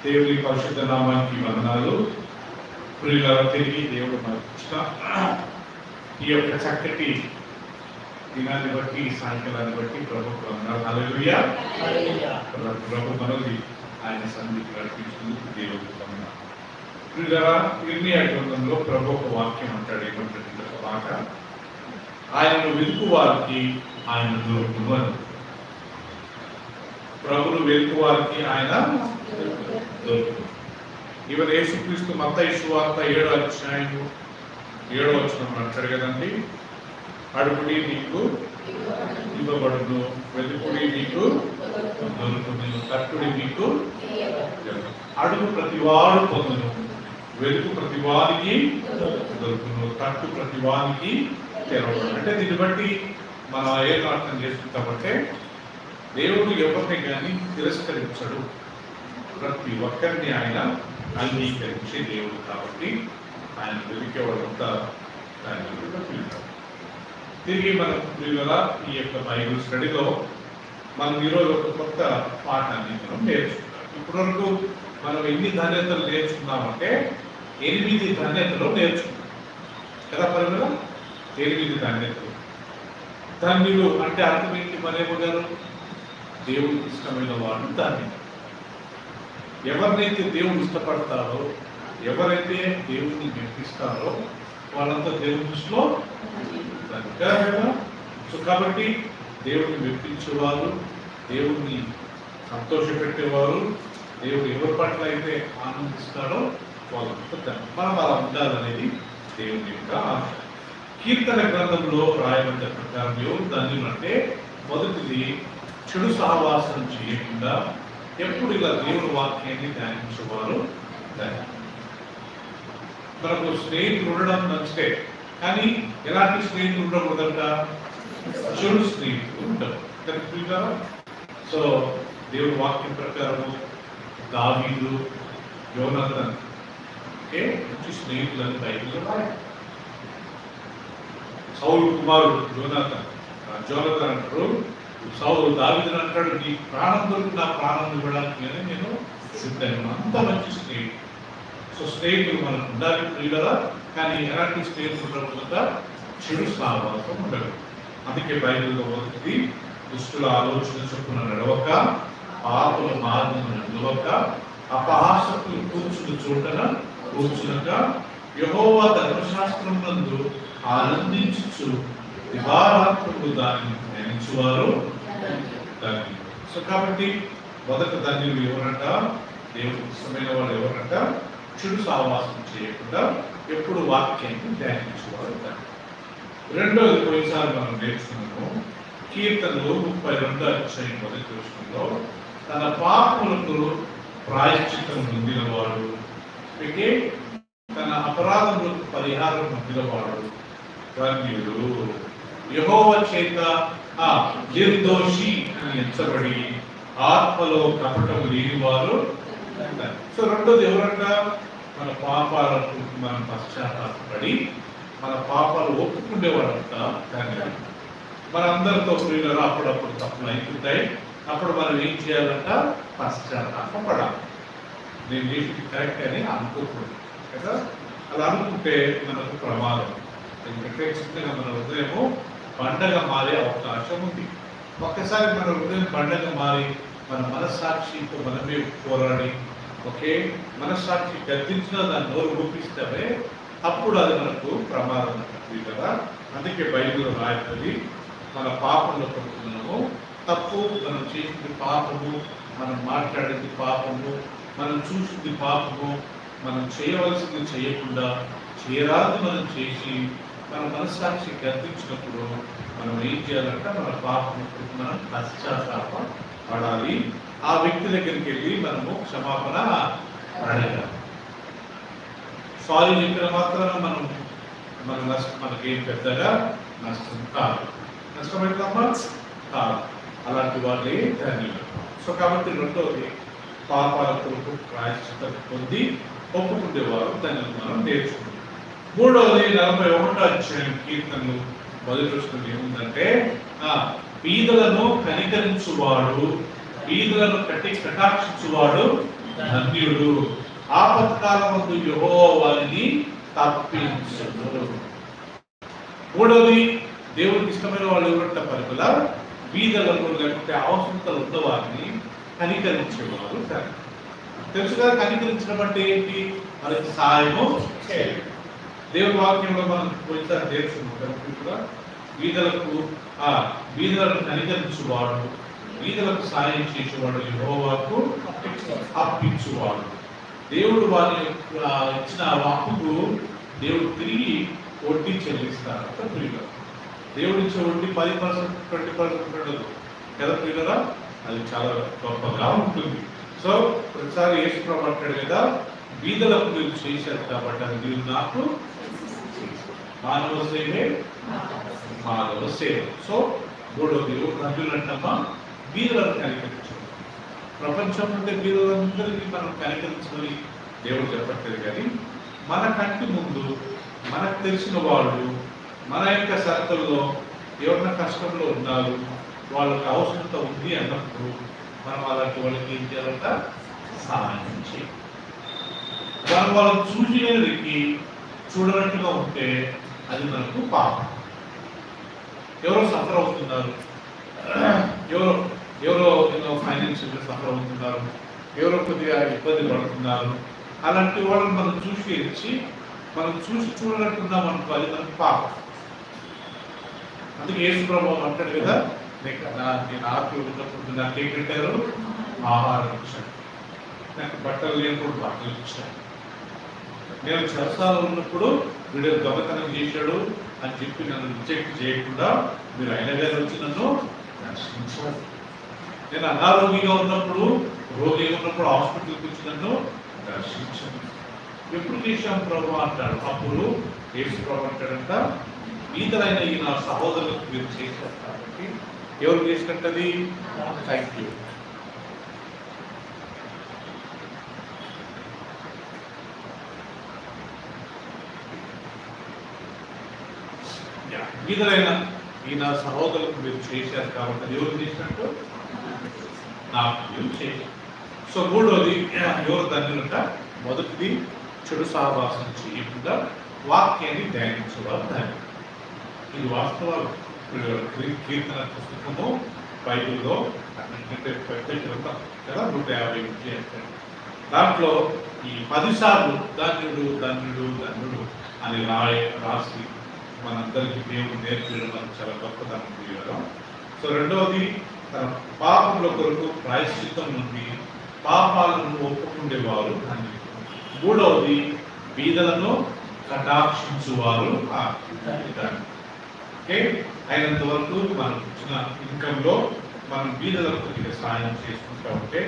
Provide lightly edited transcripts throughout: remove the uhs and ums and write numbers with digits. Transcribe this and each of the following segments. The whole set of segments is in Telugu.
దేవుని పరిశుద్ధ నామానికి వందనాలు. ప్రియులారా, తిరిగి దేవుడు మనకు ఇచ్చిన ఈ యొక్క చక్కటి దినాన్ని బట్టి, సాయంకాలాన్ని బట్టి ప్రభుకు వందనాలు. హల్లెలూయా. ప్రభు మనల్ని ఆయన సన్నిధికి నడిపించినందుకు దేవుడికి వందనాలు. ప్రియులారా, ఇర్మియా గ్రంథంలో ప్రభు ఒక వాక్యం అంటాడు. ఏమంటే ఒక మాట, ఆయనను వెతుకు వారికి ఆయన దొరుకును అని. ప్రభును వెతుకు వారికి ఆయన దొరుకును. ఈవెన్ యేసుక్రీస్తు మత్తయి సువార్త 7వ అధ్యాయము 7వ వచనం అంటాడు కదండి, అడుగుడి మీకు ఇవ్వబడును, వెతుకుడి మీకు దొరుకును, తట్టుడి మీకు. అడుగు ప్రతివాడు పొందును, వెతుకు ప్రతివానికి దొరుకును, తట్టు ప్రతివానికి తెరవబడును. అంటే దీన్ని బట్టి మనం ఏం అర్థం చేసుకుంటామంటే, దేవుడు ఎవరిని కానీ తిరస్కరించడు, ప్రతి ఒక్కరిని ఆయన అంగీకరించే దేవుడు. కాబట్టి ఆయన వెతికేవాడంతా తిరిగి మనం ప్రియుల ఈ యొక్క బైబిల్ స్టడీలో మనం ఈరోజు ఒక కొత్త పాఠాన్ని మనం నేర్చుకుంటాం. ఇప్పటివరకు మనం ఎన్ని ధన్యతలు నేర్చుకున్నామంటే 8 ధన్యతలు నేర్చుకున్నాం కదా ప్రియుల. 8 ధన్యతలు. ధన్యులు అంటే అర్థం ఏంటి? మరేమో గారు, దేవుడికి ఇష్టమైన వాడు ధన్యుడు. ఎవరినైతే దేవుడు ఇష్టపడతారో, ఎవరైతే దేవుడిని మెప్పిస్తారో వాళ్ళంతా దేవుని దృష్టిలో ధన్యులు. సో కాబట్టి దేవుడిని మెప్పించేవారు, దేవుడిని సంతోషపెట్టేవారు, దేవుడు ఎవరి పట్ల అయితే ఆనందిస్తారో వాళ్ళంతా ధన్యులు. మనం అలా ఉండాలనేది దేవుని యొక్క ఆశ. కీర్తన గ్రంథంలో రాయబడ్డ ప్రకారం ఎవరు ధన్యులు అంటే, మొదటిది చెడు సహవాసం చేయకుండా ఎప్పుడు ఇలా దేవుని వాక్యాన్ని ధ్యానించేవారు ధన్యులు. మనకు స్నేహితులు ఉండడం మంచిదే, కానీ ఎలాంటి స్నేహితులు ఉండకూడదంట? చెడు స్నేహితులు ఉంటారు కదా. సో దేవుని వాక్యం ప్రకారము దావీదు, యోనాథన్ మంచి స్నేహితులని బైబిల్లో రాయాలి. సౌలు కుమారుడు జోనాథన్ అంటారు, సౌలు దావీదుని అంటాడు, నీ ప్రాణం దొరికి నా ప్రాణం ఇవ్వడానికి నేను సిద్ధంగా. అంత మంచి స్నేహితుడు. సో స్నేహితులు మనకు ఉండాలి ప్రియులరా, కానీ ఎలాంటి స్నేహితులు ఉండకుండా చెడు సహవాసం ఉండదు. అందుకే బైబిల్లో మొదటిది, దుష్టుల ఆలోచన చొప్పున నడవక, పాపుల మార్గమున నిలవక, అపహాసకులు కూర్చుని చోటన కూర్చునక, యెహోవా ధర్మశాస్త్రం నందు ఆనందించు దివారాత్రులు దానిని ధ్యానించువారు ధన్యులు. సో కాబట్టి మొదటి ధన్యులు ఎవరంట? దేవుడికి ఇష్టమైన వాళ్ళు ఎవరంట? చెడు సహవాసం చేయకుండా ఎప్పుడు వాక్యాన్ని ధ్యానించేవారు ధన్యులు. రెండోది, పోయినసారి మనం నేర్చుకున్నాము, కీర్తనలు 32వ అధ్యాయం 1వ వచనంలో, తన పాపములకు ప్రాయశ్చిత్తం పొందినవాడు, తన అపరాధములకు పరిహారం పొందినవాడు ధన్యుడు. యెహోవా చేత నిర్దోషి అని ఎంచబడి ఆత్మలో కపటము లేనివారు. సో రెండోది ఎవరంట? మన పాపాలకు మనం పశ్చాత్తాపడి మన పాపాలు ఒప్పుకునేవాడంట ధన్యుడు. మనందరితో ప్రియులు అప్పుడప్పుడు తప్పులు అవుతుంటాయి. అప్పుడు మనం ఏం చేయాలంట? పశ్చాత్తాపడాలి. నేను చేసింది కరెక్ట్ అని అనుకోకూడదు కదా. అలా అనుకుంటే మనకు ప్రమాదం. ఎందుకంటే చిన్నగా మన హృదయము బండగా మారే అవకాశం ఉంది. ఒక్కసారి మన హృదయం బండగా మారి మన మనస్సాక్షితో మనమే పోరాడి మనస్సాక్షి గద్దించిన దాన్ని నోరు రూపిస్తామే, అప్పుడు అది మనకు ప్రమాదం కదా. అందుకే బైబిల్లో రాయబడి, మన పాపంలో పడుతున్నాము, తప్పు మనం చేసింది పాపము, మనం మాట్లాడింది పాపము, మనం చూసింది పాపము, మనం చేయవలసింది చేయకుండా చేయరాదు మనం చేసి మన మనస్సాక్షి గర్తించినప్పుడు మనం ఏం చేయాలంటే, మన పాపము మనం పశ్చాత్తాప పడాలి. ఆ వ్యక్తి దగ్గరికి వెళ్ళి మనము క్షమాపణ అడగాలి. సారీ చెప్పిన మాత్రాన మన నష్టం మనకేం పెద్దగా నష్టం కాదు. నష్టమైందమ్మా కాదు. అలాంటి వాళ్ళే ధన్యులు. సో కాబట్టి రెండోది, పాపాల కొరకు ప్రాయశ్చిత్తం పొంది ఒప్పుకుండేవారు ధన్యులు మనం నేర్చుకుంటాం. మూడవది 41వ అధ్యాయం కీర్తనలు 1వ వచనం ఏముందంటే, బీదలను కనికరించువాడు, బీదలను కటాక్షించువాడు ధన్యుడు. ఆపత్కాలమందు యెహోవా వారిని తప్పించును. మూడవది, దేవుడికి ఇష్టమైన వాళ్ళు ఎవరంట పరుగుల బీదలను లేకపోతే అవసరతలు ఉన్న వారిని కనికరించేవారు. తెలుసు కదా, కనికరించడం అంటే ఏంటి? మనకి సహాయము చేయాలి. దేవుని వాక్యంలో మనం పోయినసారి నేర్చుకుంటాం. బీదలను కనికరించువాడు, బీదలకు సాయం చేసేవాడు యెహోవాకు అప్పించువాడు. దేవుడు వారి ఇచ్చిన అప్పుకు దేవుడు తిరిగి వడ్డీ చెల్లిస్తారు. ప్రియుల, దేవుడు ఇచ్చే వడ్డీ 10%, 20% ఉండదు కదా ప్రియులరా. అది చాలా గొప్పగా ఉంటుంది. సో ప్రతిసారి యేసు ప్రభువు అంటాడు కదా, బీదలకు మీరు చేశారు కాబట్టి అది మీరు నాకు మానవ సేవే మానవ సేవ. సో మూడవది ధన్యులంటమ్మా బీదలను కనికరించడం. ప్రపంచం అంటే బీదలందరినీ మనం కనికరించమని దేవుడు చెప్పట్లేదు, కానీ మన కంటి ముందు మనకు తెలిసిన వాళ్ళు మన యొక్క సర్కిల్లో ఎవరైనా కష్టంలో ఉన్నారు, వాళ్ళకి అవసరత ఉంది అన్నప్పుడు మనం అలాంటి వాళ్ళకి ఏం చేయాలంట? సహాయం చేయాలి. మనం వాళ్ళని చూసినకి చూడనట్టుగా ఉంటే అది మనకు పాపం. ఎవరో సఫర్ అవుతున్నారు, ఎవరో ఫైనాన్షియల్గా సఫర్ అవుతున్నారు, ఎవరో కొద్దిగా ఇబ్బంది పడుతున్నారు, అలాంటి వాళ్ళని మనం చూసి మనం చూడనట్టున్నాం అనుకో, అది మనకు పాపం. అందుకే యేసు ప్రభువు అంటాడు కదా, నేను ఆకలి ఉన్నప్పుడు నాకు ఏం పెట్టారు? ఆహారం ఇచ్చాను. నాకు బట్టలు లేనప్పుడు బట్టలు ఇచ్చాను. నేను చెరసాలలో ఉన్నప్పుడు వీడు దొంగతనం చేశాడు అని చెప్పి నన్ను రిజెక్ట్ చేయకుండా మీరు ఆయన గారు వచ్చి నన్ను దర్శించారు. నేను అనారోగ్యంగా ఉన్నప్పుడు, రోగి ఉన్నప్పుడు హాస్పిటల్కి వచ్చి నన్ను దర్శించాను. ఎప్పుడు చేశాం ప్రభు అంటాడు. అప్పుడు యేసు ప్రభు అంటాడంట, ఈతలైన ఈ నా సహోదరులకు మీరు చేశారు కాబట్టి ఎవరు చేసినట్టది? Thank you. ఈతలైన ఈ నా సహోదరులకు మీరు చేశారు కాబట్టి ఎవరు చేసినట్టు? నాకు మీరు చేశారు. సో మూడోది ఎవరు ధన్యులంట? మొదటిది చెడు సహవాసం చేయకుండా వాక్యాన్ని ధ్యానించేవారు ధన్యులు. ఇది వాస్తవాలు. కీర్తన పుస్తకము బైబిల్లో అన్నింటికంటే పెద్ద గ్రంథం కదా, 150 అంటే దాంట్లో ఈ 10 సార్లు ధన్యుడు ధన్యుడు ధన్యుడు అని రాసి మనందరికీ దేవుడు నేర్పించడం మనకు చాలా గొప్పదనం తెలియడం. సో రెండవది, తన పాపముల కొరకు ప్రాయశ్చిత్తం నుండి పాపాలను ఒప్పుకుండేవారు ధన్యులు. మూడవది, బీదలను కటాక్షించువారు ఓకే. అయినంత వరకు మనం ఇచ్చిన ఇన్కంలో మనం బీదలకు కొద్దిగా సాయం చేసుకుంటూ ఉంటే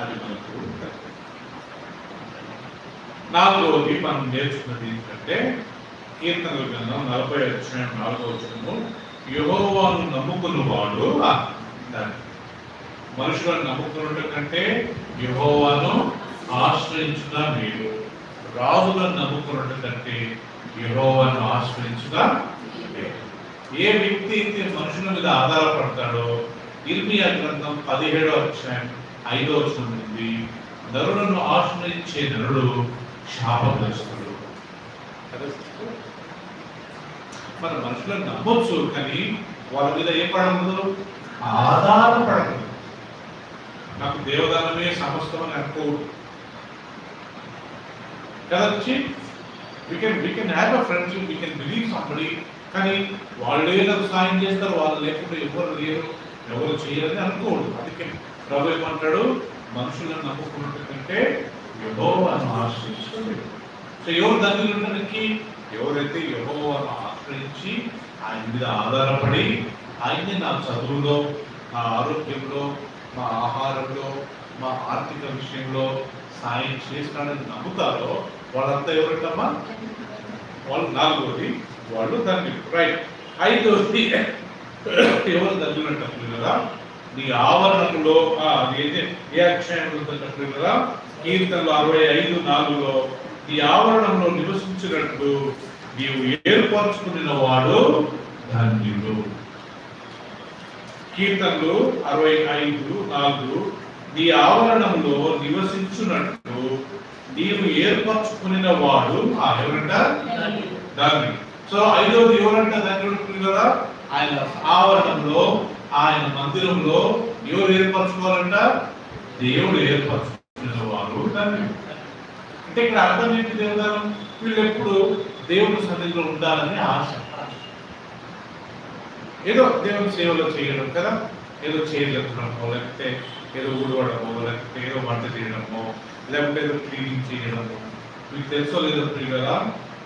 అది మనకు. నాలుగవది మనం నేర్చుకున్నది ఏంటంటే, కీర్తనల గ్రంథం 40:4 యెహోవాను నమ్ముకున్నవాడు మనుషులను నమ్ముకున్నట్టు కంటే యెహోవాను ఆశ్రయించుట మేలు. రాజులను నమ్ముకున్నట్టు కంటే యెహోవాను ఆశ్రయించుట మేలు. ఏ వ్యక్తి అయితే మనుషుల మీద ఆధారపడతాడో, ఇర్మియా గ్రంథం 17:5 నుండి నరులను ఆశ్రయించే నరుడు శాపగ్రస్తుడు. మన మనుషులను నమ్మొచ్చు, కానీ వాళ్ళ మీద ఏం పడకూడదు? ఆధారపడకూడదు. నాకు దేవదానమే సమస్తం అని అనుకోకూడదు కదొచ్చి. we can have a friendship, we can believe somebody, కానీ వాళ్ళే నాకు సాయం చేస్తారు, వాళ్ళు లేకుండా ఎవరు లేరు, ఎవరు చేయరని అనుకోకూడదు. అందుకే ప్రభు ఏమంటాడు? మనుషులను నమ్ముకున్నట్టు కంటే యెహోవాను ఆశ్రయించుకోలేదు. సో ఎవరు ధన్యులు ఉండడానికి? ఎవరైతే యెహోవాను ఆశ్రయించి ఆయన మీద ఆధారపడి ఆయన్ని నా చదువులో, నా ఆరోగ్యంలో, మా ఆహారంలో, మా ఆర్థిక విషయంలో సాయం చేస్తాడని నమ్ముతారో వాళ్ళంతా ఎవరంటమ్మా? వాళ్ళు. నాలుగోది, వాళ్ళు ధన్యులు. రైట్. ఐదోది, ఎవరు ధన్యులు అంటారు కదా, నీ ఆవరణంలో ఏ అధ్యాయంలో కదా, కీర్తనలు 65:4 నీ ఆవరణంలో నివసించినట్లు నీవు ఏర్పరచుకున్న వాడు ధన్యుడు. కీర్తనలు 65:4 నీ ఆవరణంలో నివసించున్నట్టు నీవు ఏర్పరచుకున్న వాడు ఎవరంట ధన్యుడు. సో ఐదోది ఎవరంట ధన్యుడు కదా? ఆయన ఆవరణంలో, ఆయన మందిరంలో ఎవరు ఏర్పరచుకోవాలంట? దేవుడు ఏర్పరచుకున్న వారు ధన్యుడు. అంటే ఇక్కడ అర్థం ఏంటి? దేవదానం వీళ్ళు ఎప్పుడు దేవుని సన్నిధిలో ఉండాలని ఆశ, ఏదో దేవుని సేవలో చేయడం కదా, ఏదో చేయగలుగుతున్నామో, లేకపోతే ఏదో ఊడవడమో, లేకపోతే ఏదో వంట చేయడమో, లేకపోతే ఏదో క్లీనింగ్ చేయడము. మీకు తెలుసో లేదో ప్రియులారా,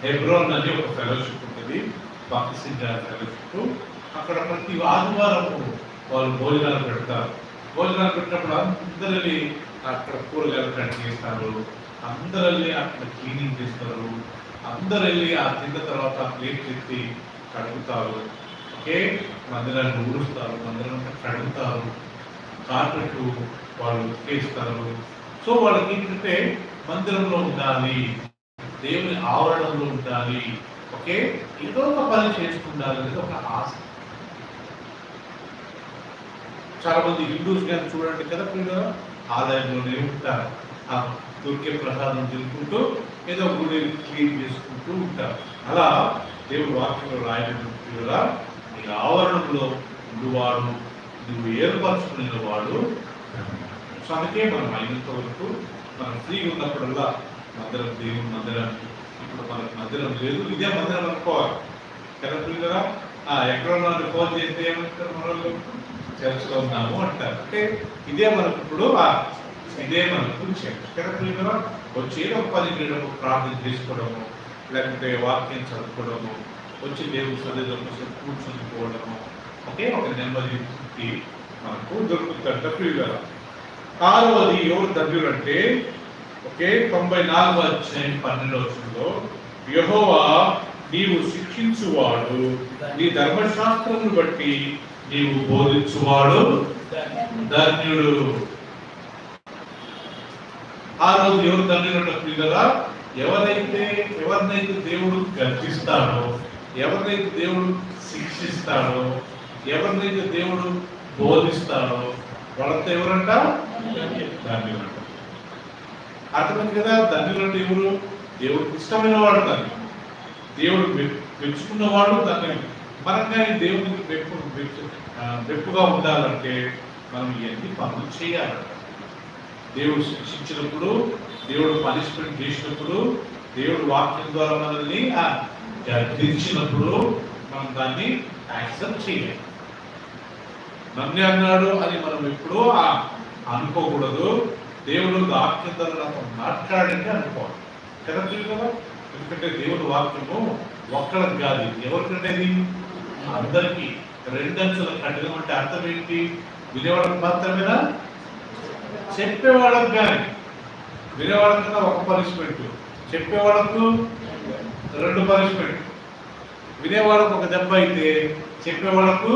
హెబ్రోన్ అని ఒక ఫెలోషిప్ ఉంటుంది, పాకిస్తాన్ ఫెలోషిప్. అక్కడ ప్రతి ఆదివారము వాళ్ళు భోజనాలు పెడతారు. భోజనాలు పెట్టినప్పుడు అందరూ అక్కడ కూరగాయలు కట్ చేస్తారు, అందరూ అక్కడ క్లీనింగ్ చేస్తారు, అందరూ వెళ్ళి ఆ తిన్న తర్వాత ప్లేట్ ఎత్తి కడుగుతారు. ఓకే, మందిరాన్ని ఊడుస్తారు, మందిరాన్ని కడుగుతారు, కార్పెట్ వాళ్ళు ఉతికేస్తారు. సో వాళ్ళకి ఏంటంటే మందిరంలో ఉండాలి, దేవుని ఆవరణంలో ఉండాలి, ఓకే, ఏదో ఒక పని చేసుకుండాలి అనేది ఒక ఆశ. చాలా మంది హిందూస్ కానీ చూడండి కదా, పిల్లలు ఆలయంలోనే ఉంటారు, ఆ దొరికే ప్రసాదం తినుకుంటూ ఏదో గుడి క్లీన్ చేసుకుంటూ ఉంటారు. అలా దేవుడు వాక్యంలో రాయబడిన పిల్లల నీ ఆవరణంలో ఉండువాడు, నువ్వు ఏర్పరచుకునే వాడు. సో అందుకే మనం అయినంత వరకు మనం ఫ్రీగా ఉన్నప్పుడల్లా మందిరం, దేవుని మందిరానికి, ఇప్పుడు మనకు మందిరం లేదు, ఇదే మందిరం అనుకోవాలి కదా పిల్లరా. ఎక్కడ ఫోన్ చేస్తే ఏమంటారు మనలో? చర్చలో ఉన్నాము అంటారు. అంటే ఇదే మనకు ఇప్పుడు ఇదే మనకు చర్చ కదా పిల్లరా. వచ్చి ఏదో ఒక పని చేయడము, ప్రార్థన చేసుకోవడము, లేకపోతే వాక్యం చదువుకోవడము, వచ్చి దేవుని సన్నిధిలో కూర్చొని పోవడము, ఓకే, ఒక నెమ్మది మనకు దొరుకుతుందంట ప్రియులారా. ఆరవది ఎవరు ధన్యులు అంటే, ఓకే, 94వ అధ్యాయం 12వ వచనంలో యెహోవా నీవు శిక్షించువాడు, నీ ధర్మశాస్త్రమును బట్టి నీవు బోధించువాడు ధన్యుడు. ఆ రోజు ఎవరు ధన్యులు అంటే కదా, ఎవరినైతే దేవుడు గర్జిస్తాడో, ఎవరినైతే దేవుడు శిక్షిస్తాడో, ఎవరినైతే దేవుడు బోధిస్తాడో వాళ్ళంతా ఎవరంట? ధన్యులు అంట. అర్థమైంది కదా? ధన్యులు అంటే ఎవరు? దేవుడికి ఇష్టమైన వాడు ధన్యుడు, దేవుడు మెచ్చుకున్నవాడు ధన్యుడు. మనం కానీ దేవుడికి మెప్పుగా ఉండాలంటే మనం ఇవన్నీ పనులు చేయాలంట. దేవుడు శిక్షించినప్పుడు, దేవుడు పనిష్మెంట్ చేసినప్పుడు, దేవుడు వాక్యం ద్వారా మనల్ని గర్దించినప్పుడు మనం దాన్ని యాక్సెప్ట్ చేయాలి. నన్నే అన్నాడు అని మనం ఎప్పుడూ అనుకోకూడదు. దేవుడు వాక్యం ద్వారా నాతో మాట్లాడండి అనుకోవాలి కదా పిల్లలు. ఎందుకంటే దేవుడు వాక్యము ఒక్కరికి కాదు, ఎవరికంటే అందరికీ. రెండంచుల ఖడ్గం అంటే అర్థం ఏంటి? వినేవాళ్ళకి మాత్రమేనా? చెప్పేవాళ్ళకు కానీ. వినేవాళ్ళకన్నా ఒక పనిష్మెంట్, చెప్పేవాళ్ళకు 2 పనిష్మెంట్. వినేవాళ్ళకు ఒక దెబ్బ అయితే చెప్పేవాళ్ళకు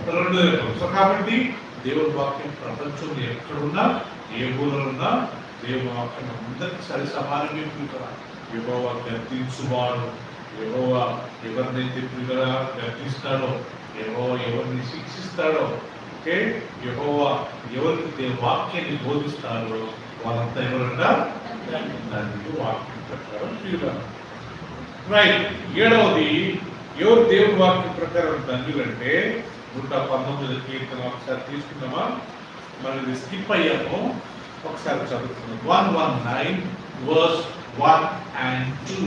2 దెబ్బలు. సో కాబట్టి దేవుడి వాక్యం ప్రపంచంలో ఎక్కడున్నా, ఏ ఊళ్ళో ఉన్నా దేవుడి వాక్యం అందరికీ సరి సమానంగా పిలుపురా. యెహోవా గర్దించువాడు, యెహోవా ఎవరినైతే పిలుగా గర్దిస్తాడో, యెహోవా ఎవరిని శిక్షిస్తాడో, ఓకే, యెహోవా ఎవరికి వాక్యాన్ని బోధిస్తాడో వాళ్ళంతా ఎవరంట? దానికి వాక్యం ప్రకారం పిలుగారు. రైట్. 7వది ఎవరు దేవుని వాక్యం ప్రకారం ధన్యులంటే 119వ కీర్తన ఒకసారి తీసుకుందామా? మనం ఇది స్కిప్ అయ్యాము, ఒకసారి చదువుతున్నాం. 119 verse 1 and 2.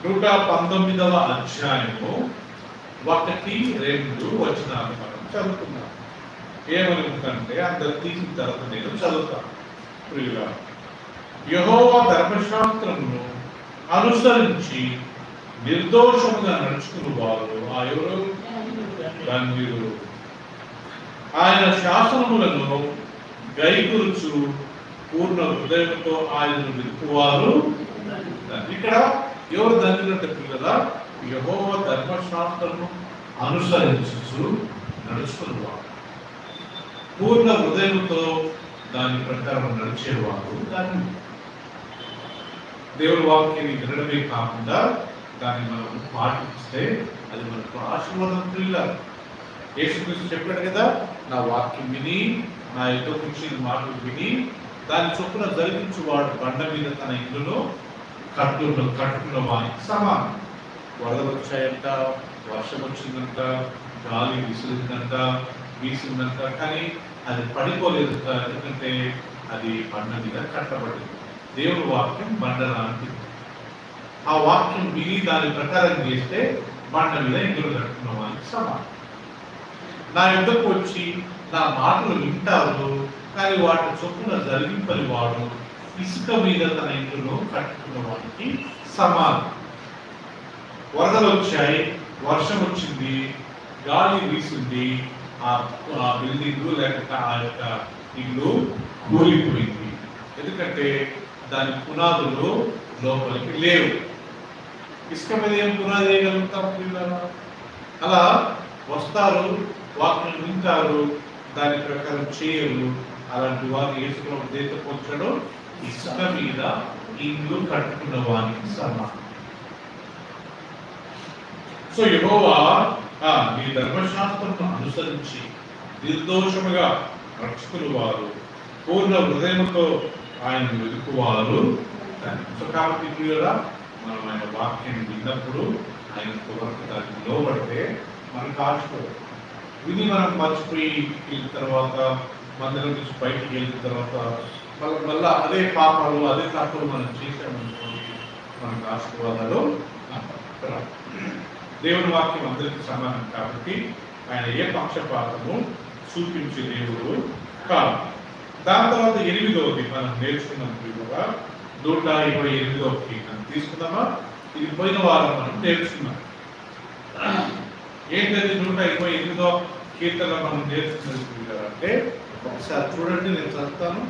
119వ అధ్యాయము 1-2 వచనాలు మనం చదువుతున్నాం. ఏమని ఉందంటే, అందరు తీసిన తర్వాత నేను చదువుతాను. ప్రియులా, యెహోవా ధర్మశాస్త్రమును అనుసరించి నిర్దోషముగా నడుచుకుని వారు ఎవరు? ధన్యులు. ఆయన శాసనములను గైకొనుచు పూర్ణ హృదయంతో ఆయనను వెతుకువారు. ఇక్కడ ఎవరు ధన్యులు అంటే పిల్లలా, యెహోవా ధర్మశాస్త్రము అనుసరించు నడుచుకునేవారు, పూర్ణ హృదయంతో దాని ప్రకారం నడిచేవారు ధన్యులు. దేవుడి వాక్యాన్ని వినడమే కాకుండా దాన్ని మనం పాటిస్తే అది మనకు ఆశీర్వాదం. పిల్లలు, యేసుక్రీస్తు చెప్పాడు కదా, నా వాక్యం విని నా యుద్ధకు ఇచ్చిన మాటలు విని దాని చొప్పున జరిగించువాడు బండ మీద తన ఇల్లును కట్టుకున్న వానికి సమానం. వరదలు వచ్చాయంట, వర్షం వచ్చిందంట, గాలి వీసిందంట, కానీ అది పడిపోలేదంట. ఎందుకంటే అది బండ మీద కట్టబడింది. దేవుని వాక్యం బండ లాంటిది. ఆ వాక్యం విని దాని ప్రకారం చేస్తే బండ మీద ఇల్లు కట్టుకున్న వానికి సమానం. నా యుద్ధకు వచ్చి నా మాటలు వింటారు, కానీ వాటి చొప్పున జరిగింపని వాడు ఇసుక మీద తన ఇల్లును కట్టుకున్న వానికి సమానం. వరదలు వచ్చాయి, వర్షం వచ్చింది, గాలి వీసింది, ఆ బిల్డింగ్ లేకపోతే ఆ యొక్క ఇల్లు కూలిపోయింది. ఎందుకంటే దాని పునాదులు లోపలికి లేవు. ఇసుక మీద ఏం పునాది వేయగలుగుతాం? అలా వస్తారు, వాక్యం వింటారు, దాని ప్రకారం చేయరు. అలాంటి వారు యేసులో దేశపోల్చడు ఇసుక మీద ఇల్లు కట్టుకున్న వారికి సమానం. సో యెహోవా మీ ధర్మశాస్త్రమును అనుసరించి నిర్దోషముగా రక్షకులు వారు, పూర్ణ హృదయముతో ఆయన వెతుకువారు. సో కాబట్టి ప్రియులారా, మనం ఆయన వాక్యాన్ని విన్నప్పుడు ఆయన కొరకు దాన్ని లోబడితే మనకు ఆశపడదు. విని మనం మర్చిపోయి వెళ్ళిన తర్వాత, మందిరం నుంచి బయటికి వెళ్ళిన తర్వాత మళ్ళా అదే పాపాలు అదే తప్పులు మనం చేసామనుకోండి, మనకు ఆశీర్వాదాలు. దేవుని వాక్యం అందరికీ సమానం కాబట్టి ఆయన ఏ పక్షపాతము చూపించే దేవుడు కాదు. దాని తర్వాత 8వది మనం నేర్చుకున్నాం. 128వ కీర్తన తీసుకుందామా? ఇది పోయిన వారం మనం నేర్చుకున్నాం. ఏంటంటే 128వ కీర్తన మనం నేర్చుకున్నది అంటే, ఒకసారి చూడండి, నేను చదువుతాను.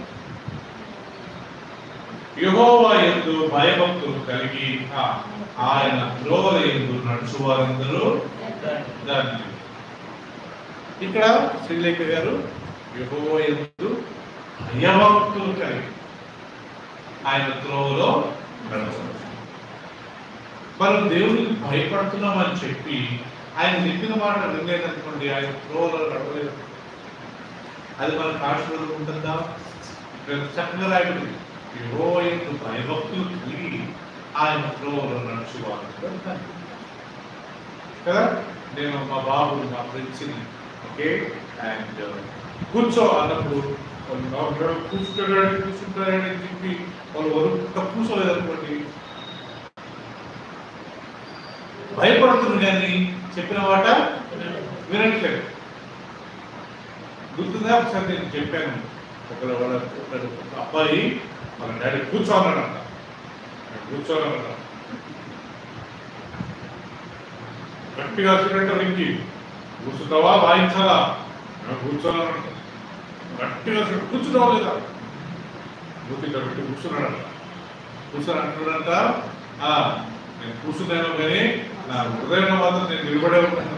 యెహోవా యందు భయభక్తులు కలిగి ఆయన త్రోవల యందు నడుచువారందరూ ధన్యులు. ఇక్కడ శ్రీలేఖ గారు యెహోవా యందు భయభక్తులు కలిగి ఆయన త్రోవలో నడుచున్నారు. మనం దేవునికి భయపడుతున్నామని చెప్పి ఆయన చెప్పిన మాట వినలేదనుకోండి, ఆయన త్రోవలో నడవలేదు. అది మనకు ఆశీర్వాదం ఉంటుందా? చక్కగా రాయబడింది, యెహోవా యందు భయభక్తులు కలిగి ఆయన త్రోవలో నడుచువారు కదా. నేను మా బాబు, మా ఫ్రెండ్స్ని ఓకే అండ్ కూర్చో అన్నప్పుడు కూర్చుంటారని చెప్పి వాళ్ళు వరకు కూర్చోలేదనుకోండి, భయపడుతుంది కానీ చెప్పిన మాట వినట్లేదు. గుర్తుందా? ఒకసారి నేను చెప్పాను, వాళ్ళ అబ్బాయి వాళ్ళ డాడీ కూర్చోన్నాడంట. గట్టిగా సిలిండర్ ఇంకి కూర్చుంటావా వాయించాలా? కూర్చోవాలంట. గట్టిగా కూర్చుంటావా లేదా? గుర్తిగా పెట్టి కూర్చున్నాడంట. కూర్చొని అంటున్నాడంట, నేను కూర్చున్నాను కానీ నా హృదయంలో మాత్రం నేను నిలబడే ఉంటాను.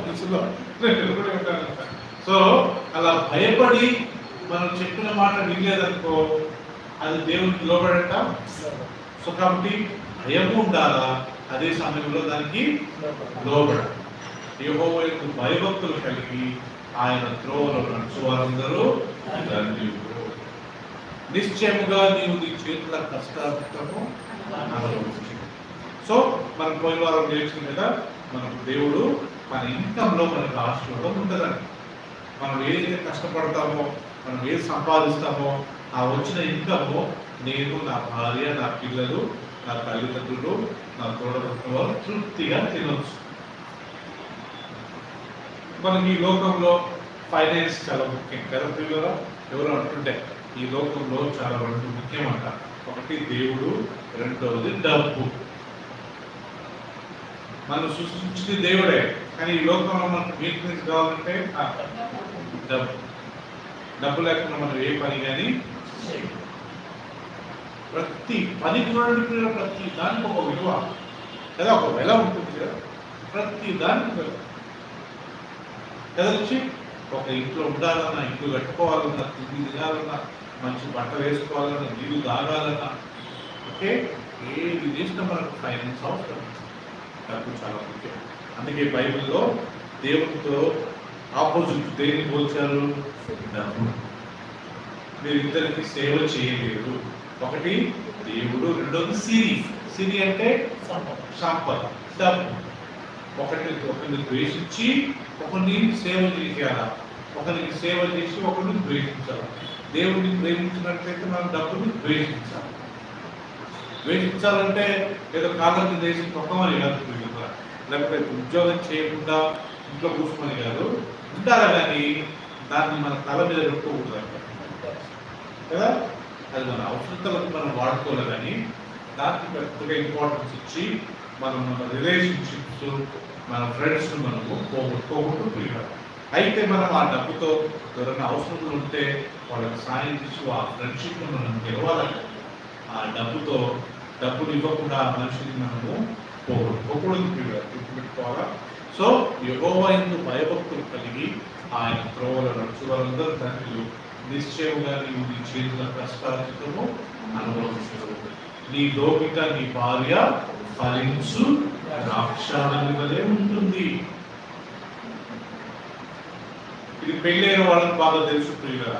మనసులో నేను నిలబడే ఉంటానంట. సో అలా భయపడి మనం చెప్పిన మాట వినలేదనుకో, అది దేవునికి లోబడట. సో కాబట్టి భయం ఉండాలా, అదే సమయంలో దానికి లోబడ. యెహోవా యందు భయభక్తులు కలిగి ఆయన త్రోవలో నడుచువారందరూ ధన్యులు. నిశ్చయముగా నీవు నీ చేతుల కష్టార్థము అనుభవించు. సో మనం పోయిన వారం నేర్చుకున్న కదా, మనకు దేవుడు మన ఇన్కంలో మనకు ఆశీర్వాదం ఉంటుందని. మనం ఏదైతే కష్టపడతామో, మనం ఏది సంపాదిస్తామో, ఆ వచ్చిన ఇన్కము నేను, నా భార్య, నా పిల్లలు, నా తల్లిదండ్రులు, నా తోడబుట్టిన వారు తృప్తిగా తినవచ్చు. మనకి ఈ లోకంలో ఫైనాన్స్ చాలా ముఖ్యం కదా పిల్లలు. ఎవరు అంటుంటే ఈ లోకంలో చాలా రెండు ముఖ్యం అంట. ఒకటి దేవుడు, రెండవది డబ్బు. మనం సృష్టించింది దేవుడే, కానీ ఈ లోకంలో మనకు మెయింటెనెన్స్ కావాలంటే డబ్బు లేకుండా మనం ఏ పని కానీ ప్రతి పని చూడండి, ప్రతి దానికి ఒక విలువ కదా, ఒక వెల ఉంటుంది కదా. ప్రతి దానికి కదొచ్చి ఒక ఇంట్లో ఉండాలన్నా, ఇల్లు కట్టుకోవాలన్నా, తిండి తినాలన్నా, మంచి బట్ట వేసుకోవాలన్నా, నీళ్ళు తాగాలన్నా, ఓకే ఏది చేసినా మనకు ఫైనాన్స్ అవసరం. డబ్బు చాలా ముఖ్యం. అందుకే బైబిల్లో దేవునితో ఆపోజిట్ దేన్ని పోల్చారు? డబ్బు. మీరు ఇద్దరికి సేవ చేయలేరు. ఒకటి దేవుడు, రెండోది సిరి. సిరి అంటే సంపద, డబ్బు. ఒకరిని ద్వేషించి ఒకరిని సేవ చేయాలా, ఒకరికి సేవ చేసి ఒకరిని ద్వేషించాలి. దేవుడిని ప్రేమించినట్లయితే మనం డబ్బుని ద్వేషించాలి. ద్వేషించాలంటే ఏదో కాలం దేశి తొక్కమని కాదు, లేకపోతే ఉద్యోగం చేయకుండా ఇంట్లో కూర్చోమని కాదు, ఉండాలి. కానీ దాన్ని మన తల మీద పెట్టుకోకూడదు కదా. అది మన అవసరతలకు మనం వాడుకోవాలి. కానీ దానికి పెద్దగా ఇంపార్టెన్స్ ఇచ్చి మనం మన రిలేషన్షిప్స్, మన ఫ్రెండ్స్ మనము పోగొట్టుకోకూడదు. అయితే మనం ఆ డబ్బుతో ఎవరైనా అవసరం ఉంటే వాళ్ళకి సాయం చేసి ఆ ఫ్రెండ్షిప్ మనం గెలవాలంటే ఆ డబ్బుని ఇవ్వకుండా ఆ మనిషిని మనము పోగొట్టుకోకూడదు, గుర్తుపెట్టుకోవాలా. సో యెహోవా యందు భయభక్తులు కలిగి ఆయన త్రోవలో నడుచు వారందరూ తండ్రులు నిశ్చయంగా నీవు నీ చేతుల కష్టార్జితము అనుభవించవు. నీ లోకిట నీ భార్య ఫలించు ద్రాక్షావళి వలె ఉంటుంది. ఇది పెళ్ళైన వాళ్ళకి బాగా తెలుసు ప్రియుగా.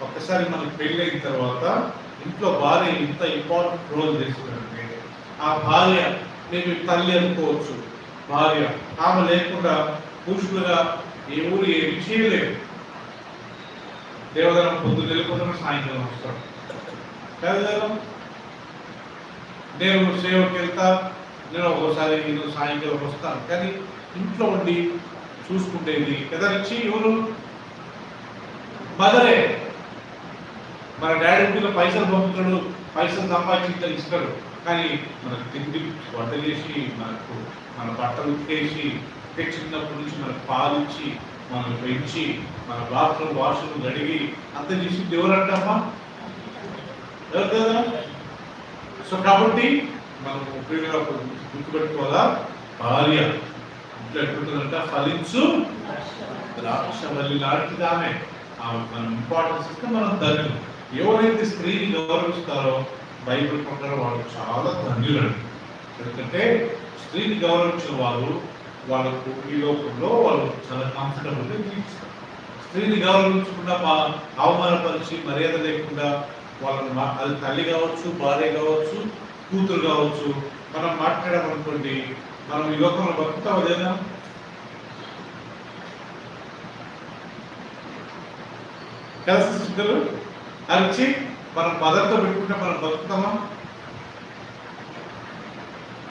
ఒక్కసారి మనకి పెళ్ళైన తర్వాత ఇంట్లో భార్య ఇంత ఇంపార్టెంట్ రోల్ చేస్తుందంటే, ఆ భార్య మేము తల్లి అనుకోవచ్చు, భార్య ఆమె లేకుండా పురుషులుగా ఏ ఊరు ఏమి చేయలేరు. దేవదానం పొద్దున్న వెళ్ళిపోతాను, సాయంకాలం వస్తాడు కదా. నేను సేవకి వెళ్తా, నేను ఒక్కోసారి నేను సాయంకాలం వస్తాను, కానీ ఇంట్లో ఉండి చూసుకుంటేది కదా నుంచి ఎవరు? మదరే. మన డాడీ ఇంటిలో పైసలు పంపుతాడు, పైసలు సంపాదించి ఇస్తాడు, కానీ మనకు తిండి వంట చేసి మనకు మన బట్టలు ఉతికేసి చిన్నప్పటి నుంచి మనకు పాలిచ్చి మనం పెంచి మన బాత్రూమ్ వాష్రూమ్ గడిగి అంత చేసి ఎవరంటామా? ఎవరు కదా. సో కాబట్టి మనం ఉపయోగంగా గుర్తుపెట్టుకోవాలా, భార్య ఇంట్లో ఎట్లుంటుందంట, ఫలించు ద్రాక్షవల్లి లాంటిది ఆమె. మనం ఇంపార్టెన్స్ ఇస్తే మనం ధన్యులు. ఎవరైతే స్త్రీని గౌరవిస్తారో బైబిల్ ప్రకారం వాళ్ళు చాలా ధన్యులండి. ఎందుకంటే స్త్రీని గౌరవించిన వాళ్ళకు ఈ లోకంలో వాళ్ళు చాలా కంఫర్టబుల్గా జీవిస్తారు. స్త్రీని గౌరవించకుండా అవమానపరిచి మర్యాద లేకుండా వాళ్ళని, అది తల్లి కావచ్చు, భార్య కావచ్చు, కూతురు కావచ్చు, మనం మాట్లాడామనుకోండి, మనం ఈ లోకంలో బతుకుతాం. అదేనా? కదా సిస్టర్లు? అరిచి మనం మదర్తో పెట్టుకుంటే మనం బతుకుతామా?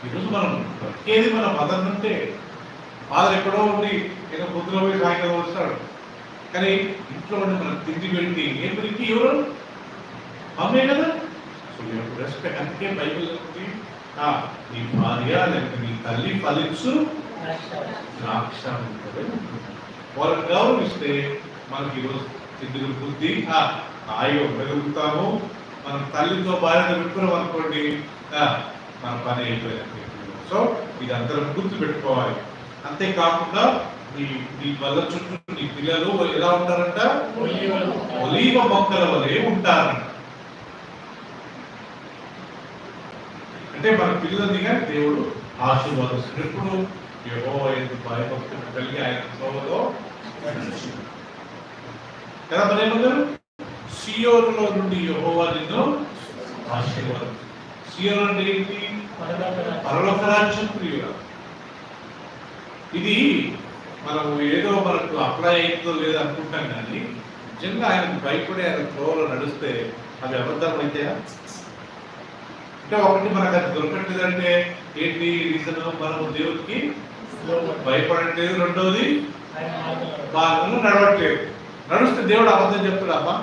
ఈరోజు మనం బతికేది మన మదర్ నుంటే. ఫాదర్ ఎక్కడో ఉండి ఏదో పొద్దున పోయి సాయంకాలం వస్తాడు, కానీ ఇంట్లో ఉండి మనం తిండి పెట్టి ఏం పెట్టి ఎవరు? అమ్మే కదా. So respect. అందుకే బైబిల్ నీ భార్య లేకపోతే నీ తల్లి ఫలించు ద్రాక్ష. వాళ్ళని గౌరవిస్తే మనకి ఈరోజు తిండి బుద్ధి హాయిగా ఉండగలుగుతాము. మనం తల్లితో భార్యతో పెట్టుకున్నాం అనుకోండి, మన పని అయిపోయింది. సో ఇది అందరం గుర్తు పెట్టుకోవాలి. అంతేకాకుండా నీ వల్ల చుట్టూ నీ పిల్లలు ఎలా ఉంటారంట? ఒలీవ మొక్కల వలె ఉంటారంట. అంటే మన పిల్లల్నిగా దేవుడు ఆశీర్వాదిస్తాడు. ఎప్పుడు? యెహోవా యందు భయభక్తులు కలిగి ఆయన త్రోవలో కదా. మరి ఏమన్నారు? సియోనులో నుండి యెహోవా నిన్ను ఆశీర్వాదం. సియోను అంటే ఏంటి? పరలోక రాజ్యం ప్రియుల. ఇది మనం ఏదో మనకు అప్లై అయిందో లేదో అనుకుంటాం, కానీ నిజంగా ఆయనకు భయపడి ఆయన త్రోవలో నడిస్తే అవి అబద్ధం అయితే అంటే ఒకటి మనకు అది దొరకట్లేదంటే ఏంటి రీజన్? మనము దేవుడికి భయపడట్లేదు. రెండోది మార్గంలో నడవట్లేదు. నడుస్తే దేవుడు అబద్ధం చెప్తాడమ్మా?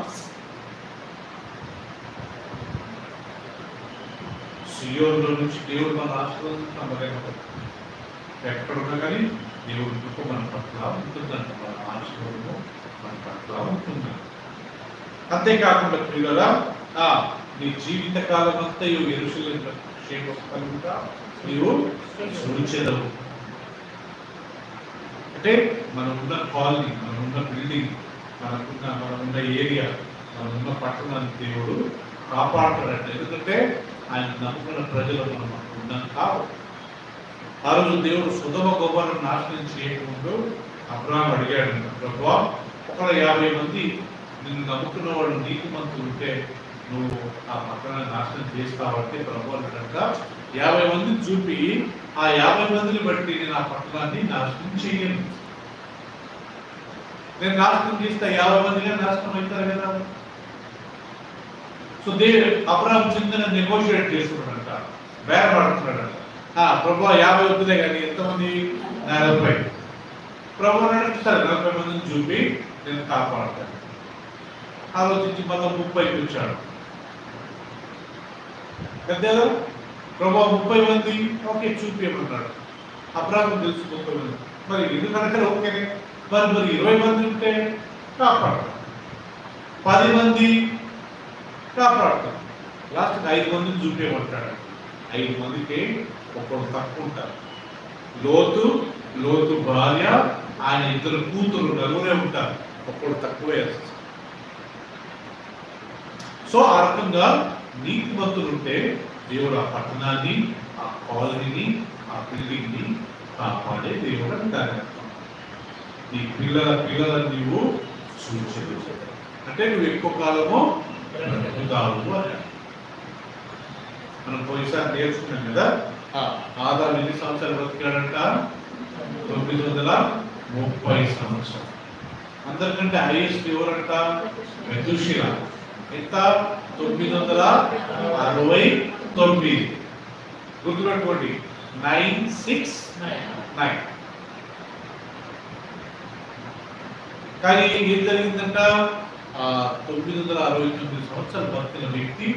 సియోనులో నుంచి దేవుడు మన ఆశీర్వదించడం ఎక్కడున్నా కానీ దేవుడి కృప మన పట్ల ఉంటుందంట. మన ఆశీర్వాదము మన పట్ల ఉంటుంది. అంతేకాకుండా పిల్లల నీ జీవిత కాలం అంతా యెరూషలేములో క్షేమకరంగా నీవు చూచెదవు. అంటే మనం ఉన్న కాలనీ, మనం ఉన్న బిల్డింగ్, మనం ఉన్న ఏరియా, మనం ఉన్న పట్టణాన్ని దేవుడు కాపాడుతాడంట. ఎందుకంటే ఆయన నమ్ముకున్న ప్రజలు మనం ఉన్నాం కావు. ఆ రోజు దేవుడు సొదొమ గొమొర్రా నాశనం చేయకముందు అబ్రాహాం అడిగాడు, ప్రభువా ఒక 50 మంది నిన్ను నమ్ముకున్న వాళ్ళు నీతిమంతులు ఉంటే నువ్వు ఆ పట్టణాన్ని నాశనం చేస్తావంటే ప్రభు అన్నట్ట 50 మందిని చూపి ఆ 50 మందిని బట్టి నేను ఆ పట్టణాన్ని నాశనం చేయను. నేను నాశనం చేస్తే 50 మందిగా నాశనం అవుతారు కదా. సో అబ్రాహాం చిన్న నెగోషియేట్ చేసుకున్నాడంట, బేరపడుతున్నాడంట. ప్రభు 50 వద్దులే కానీ ఎంతమంది? 40. ప్రభు అన్నాడు సరే 40 మందిని చూపి నేను కాపాడతాను. ఆలోచించి మళ్ళీ 30కి వచ్చాడు. పెద్దగా ప్రభు 30 మంది ఓకే చూపించమన్నాడు. అబ్రాహాం తెలుసు 30 మంది, మరి ఇది కనుక ఓకేనే, మరి 20 మంది ఉంటే కాపాడతాం, 10 మంది కాపాడతాం, లాస్ట్ 5 మందిని చూపించమంటాడు. 5 మందికి ఒక్కడు తక్కువ ఉంటారు. లోతు భార్య, ఆయన 2 కూతురు, నలుగురే ఉంటారు, ఒక్కడు తక్కువే. సో ఆ రకంగా నీతిమంతులు ఉంటే దేవుడు ఆ పట్టణాన్ని, ఆ కాలనీని, ఆ బిల్డింగ్ ని కాపాడే దేవుడు అంటారు. నీ పిల్లలను నీవు సూచన అంటే నువ్వు ఎక్కువ కాలము బ్రతుకుతావు అని. మనం పోయిసారి నేర్చుకున్నాం కదా, ఆదాము ఎన్ని సంవత్సరాలు బ్రతికాడంట? 930 సంవత్సరాలు. అందరికంటే హైయెస్ట్ ఎవరంట? మెతూషెలా. ఎంత? 969. గుర్తుపెట్టుకోండి, 969. కానీ ఏం జరిగిందంట? 969 సంవత్సరాలు బతికిన వ్యక్తి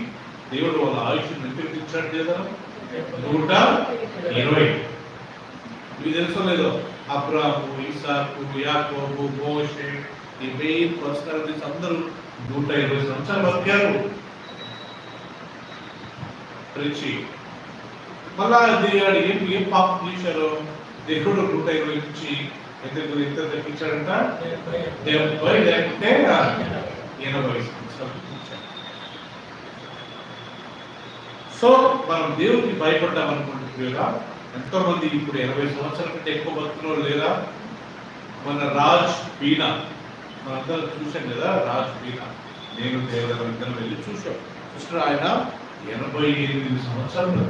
దేవుడు వాళ్ళ ఆయుష్ను ఎంత ఇచ్చాడు కదా? 120. ఇవి తెలుసో లేదో? అబ్రాహాము, ఇసాకు, యాకోబు, మోషే, ఈ మెయిన్ పర్సనాలిటీస్ అందరూ 120 సంవత్సరాలు బతికారు. మళ్ళా ఏం పాపం చేశారు? దేవుడు 120 నుంచి ఎంత తగ్గించాడంట? 70 లేకపోతే 80 సంవత్సరాలు. సో మనం దేవుడికి భయపడ్డాం అనుకుంటున్నా. ఎంతో మంది ఇప్పుడు 80 సంవత్సరాల కంటే ఎక్కువ బతుకులో లేదా? మన రాజ్ పీనా మనందరం చూసాం కదా, రాజ్ పీనా, నేను దేవదల ఇద్దరు వెళ్ళి చూసాం. చూసిన ఆయన 88 సంవత్సరాలు.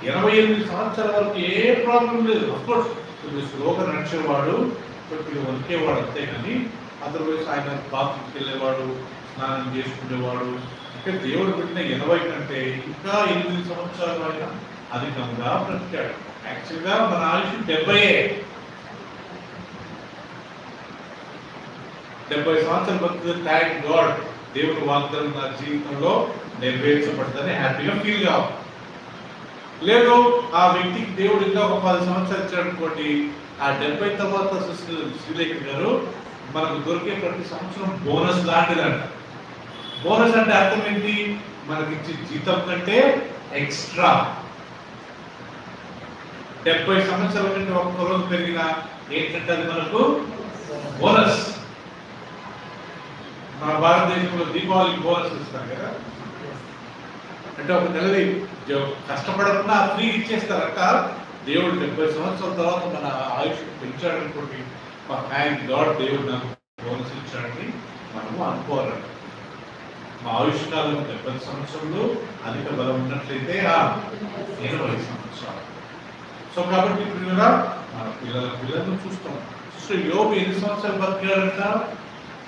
88 సంవత్సరాల వరకు ఏ ప్రాబ్లం లేదు. అఫ్కోర్స్ కొంచెం స్లోగా నడిచేవాడు, కొంచెం వణికేవాడు అంతే. కానీ అదర్వైజ్ ఆయన బాత్రూమ్కి వెళ్ళేవాడు, స్నానం చేసుకునేవాడు. అంటే దేవుడు పెట్టిన 80 కంటే ఇంకా 8 సంవత్సరాలు ఆయన అధికంగా బ్రతికాడు. యాక్చువల్గా మన ఆయుష్ 70. 70 సంవత్సరాలు బతుకుతుంది. థ్యాంక్ గాడ్, దేవుడు వాగ్దానం నా జీవితంలో నెరవేర్చబడుతుందని హ్యాపీగా ఫీల్ కావాలి. లేదు ఆ వ్యక్తికి దేవుడు ఇంకా ఒక 10 సంవత్సరాలు ఇచ్చాడు అనుకోండి, ఆ 70 తర్వాత శ్రీలేఖ గారు మనకు దొరికే ప్రతి సంవత్సరం బోనస్ లాంటిదంట. బోనస్ అంటే అర్థం ఏంటి? మనకి ఇచ్చే జీతం కంటే ఎక్స్ట్రా. 70 సంవత్సరాల కంటే ఒక్క రోజు పెరిగిన ఏంటంటే అది మనకు బోనస్. మన భారతదేశంలో దీపావళికి బోనస్ ఇస్తారు కదా, అంటే ఒక నెలది కష్టపడకుండా ఫ్రీ ఇచ్చేస్తారంట. దేవుడు 70 సంవత్సరాల తర్వాత మన ఆయుష్ పెంచాడు అనుకోండి, థ్యాంక్ గాడ్ దేవుడు నాకు బోనస్ ఇచ్చాడని మనము అనుకోవాలంట. మా ఆయుష్ కాలం 70 సంవత్సరాలు, అధిక బలం ఉన్నట్లయితే 80 సంవత్సరాలు. సో కాబట్టి మన పిల్లలను చూస్తాం. యోబు ఎన్ని సంవత్సరాలు బతికాడంట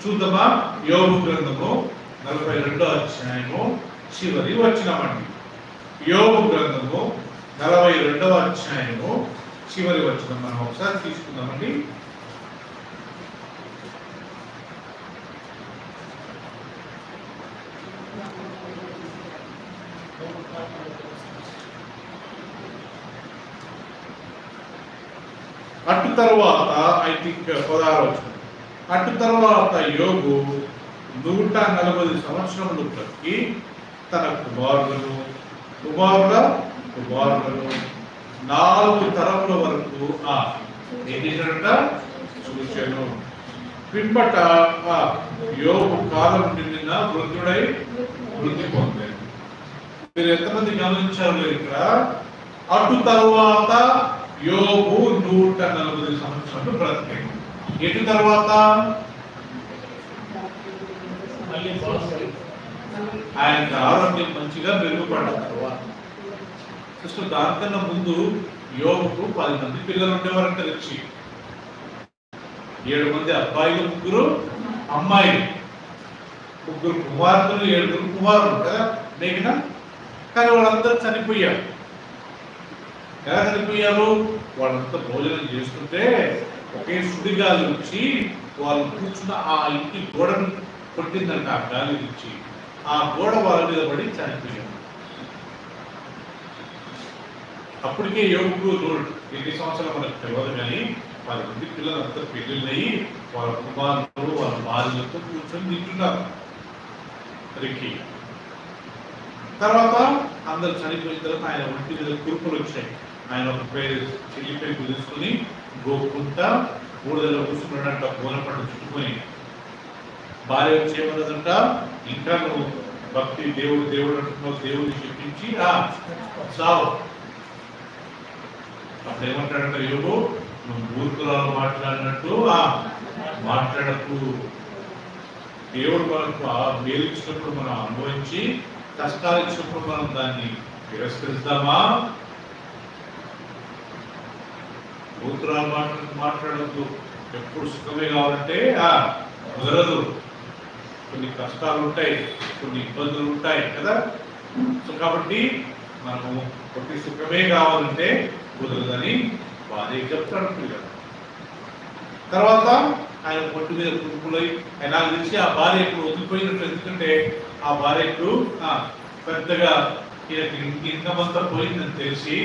చూద్దామా? యోబు గ్రంథము 42వ అధ్యాయము చివరి వచనమండి. యోబు గ్రంథము 42వ అధ్యాయము చివరి వచనం మనం ఒకసారి తీసుకుందామండి. అటు తరువాత ఐ థింక్ 16వ వచనం. అటు తరువాత యోబు 140 సంవత్సరములు బ్రతికి తన కుమారులను 4 తరముల వరకు ఏం చేశాడంట? చూశాను. పిమ్మట యోబు కాలం నిండిన వృద్ధుడై వృద్ధి పొందాడు. మీరు ఎంతమంది గమనించారు ఇక్కడ? అటు తరువాత యోబు 140 సంవత్సరాలు బ్రతికాడు. ఎటు తర్వాత ఆయనకి ఆరోగ్యం మంచిగా మెరుగుపడ్డ తర్వాత. సిస్టర్, దానికన్నా ముందు యోబుకు 10 మంది పిల్లలు ఉండేవారంట. వచ్చి 7 మంది అబ్బాయిలు, 3 అమ్మాయిలు, 3 కుమార్తెలు, 7 కుమారులు కదా మేఘన. కానీ వాళ్ళందరూ చనిపోయారు. ఎలా చనిపోయారు? వాళ్ళంతా భోజనం చేస్తుంటే ఒకే సుడిగాలి వచ్చి వాళ్ళు కూర్చున్న ఆ ఇంటి గోడను కొట్టిందంట. ఆ గాలి నుంచి ఆ గోడ వాళ్ళ మీద పడి చనిపోయారు. అప్పటికే యోగుకు 8 సంవత్సరాలు మనకు తెలియదు, కానీ 10 మంది పిల్లలంతా పెళ్ళిళ్ళయి వాళ్ళ కుమారులు వాళ్ళ భార్యలతో కూర్చొని తింటున్నారు. రికి తర్వాత అందరు చనిపోయిన తర్వాత ఆయన ఒంటి మీద కురుపులు వచ్చాయి. ఆయన ఒక చెల్లిపై కుదుర్చుకుని గోకుంటా బూడిదలో కూర్చున్నాడంట, బోనపట్టు చుట్టుకొని. భార్య వచ్చేమన్నదంట, ఇంకా నువ్వు భక్తి దేవుడు దేవుడు అంటున్నావు, దేవుడిని చెప్పించి సావు. అప్పుడు ఏమంటాడంట యోబు, నువ్వు మూర్ఖురాలు మాట్లాడినట్టు మాట్లాడకు. దేవుడు మనకు మేలు ఇచ్చినప్పుడు మనం అనుభవించి, కష్టాలు ఇచ్చినప్పుడు మనం దాన్ని తిరస్కరిస్తామా? మూర్ఖురాలు మాట్లాడద్దు. ఎప్పుడు సుఖమే కావాలంటే కుదరదు. కొన్ని కష్టాలు ఉంటాయి, కొన్ని ఇబ్బందులు ఉంటాయి కదా. సో కాబట్టి మనము కొద్ది సుఖమే కావాలంటే కుదరదని భార్య చెప్తాడు కదా. తర్వాత ఆయన పొట్టు మీద కురుపులై నాకు తెలిసి ఆ భార్య ఇప్పుడు వదిలిపోయినట్టు. ఎందుకంటే ఆ భార్యకు పెద్దగా ఇన్కమ్ అంతా పోయిందని తెలిసి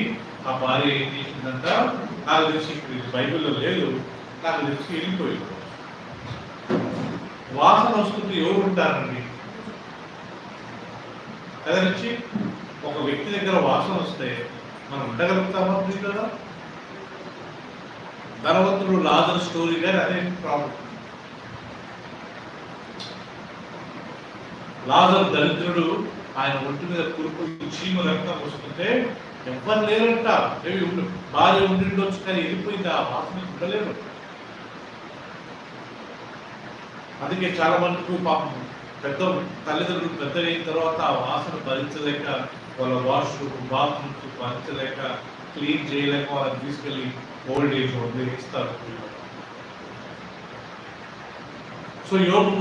ఆ భార్య ఏం చేసిందంట, నాకు తెలిసి ఇప్పుడు బైబిల్లో లేదు, నాకు తెలిసి వెళ్ళిపోయింది. వాసన వస్తుంది, ఎవరు ఉంటారండి అదే నుంచి ఒక వ్యక్తి దగ్గర వాసన వస్తే మనం ఉండగలుగుతామా? కదా. ధనవంతుడు లాజరు స్టోరీ గారు అదే ప్రాబ్లం. లాజరు దరిద్రుడు, ఆయన ఒంటి మీద కురుపులు చీమ రక్తం వస్తుంటే ఎవ్వరు లేరంట. భార్య ఉండిండొచ్చు కానీ వెళ్ళిపోయింది, ఆ వాసన ఉండలేరు. అందుకే చాలా మందికి పాపం పెద్ద తల్లిదండ్రులు పెద్దగా అయిన తర్వాత ఆ వాసన భరించలేక వాళ్ళ వాష్రూమ్ బాత్రూమ్స్ భరించలేక క్లీన్ చేయలేక వాళ్ళని తీసుకెళ్ళి ఓల్డ్ ఏజ్ వదిలేస్తారు. సో యోగు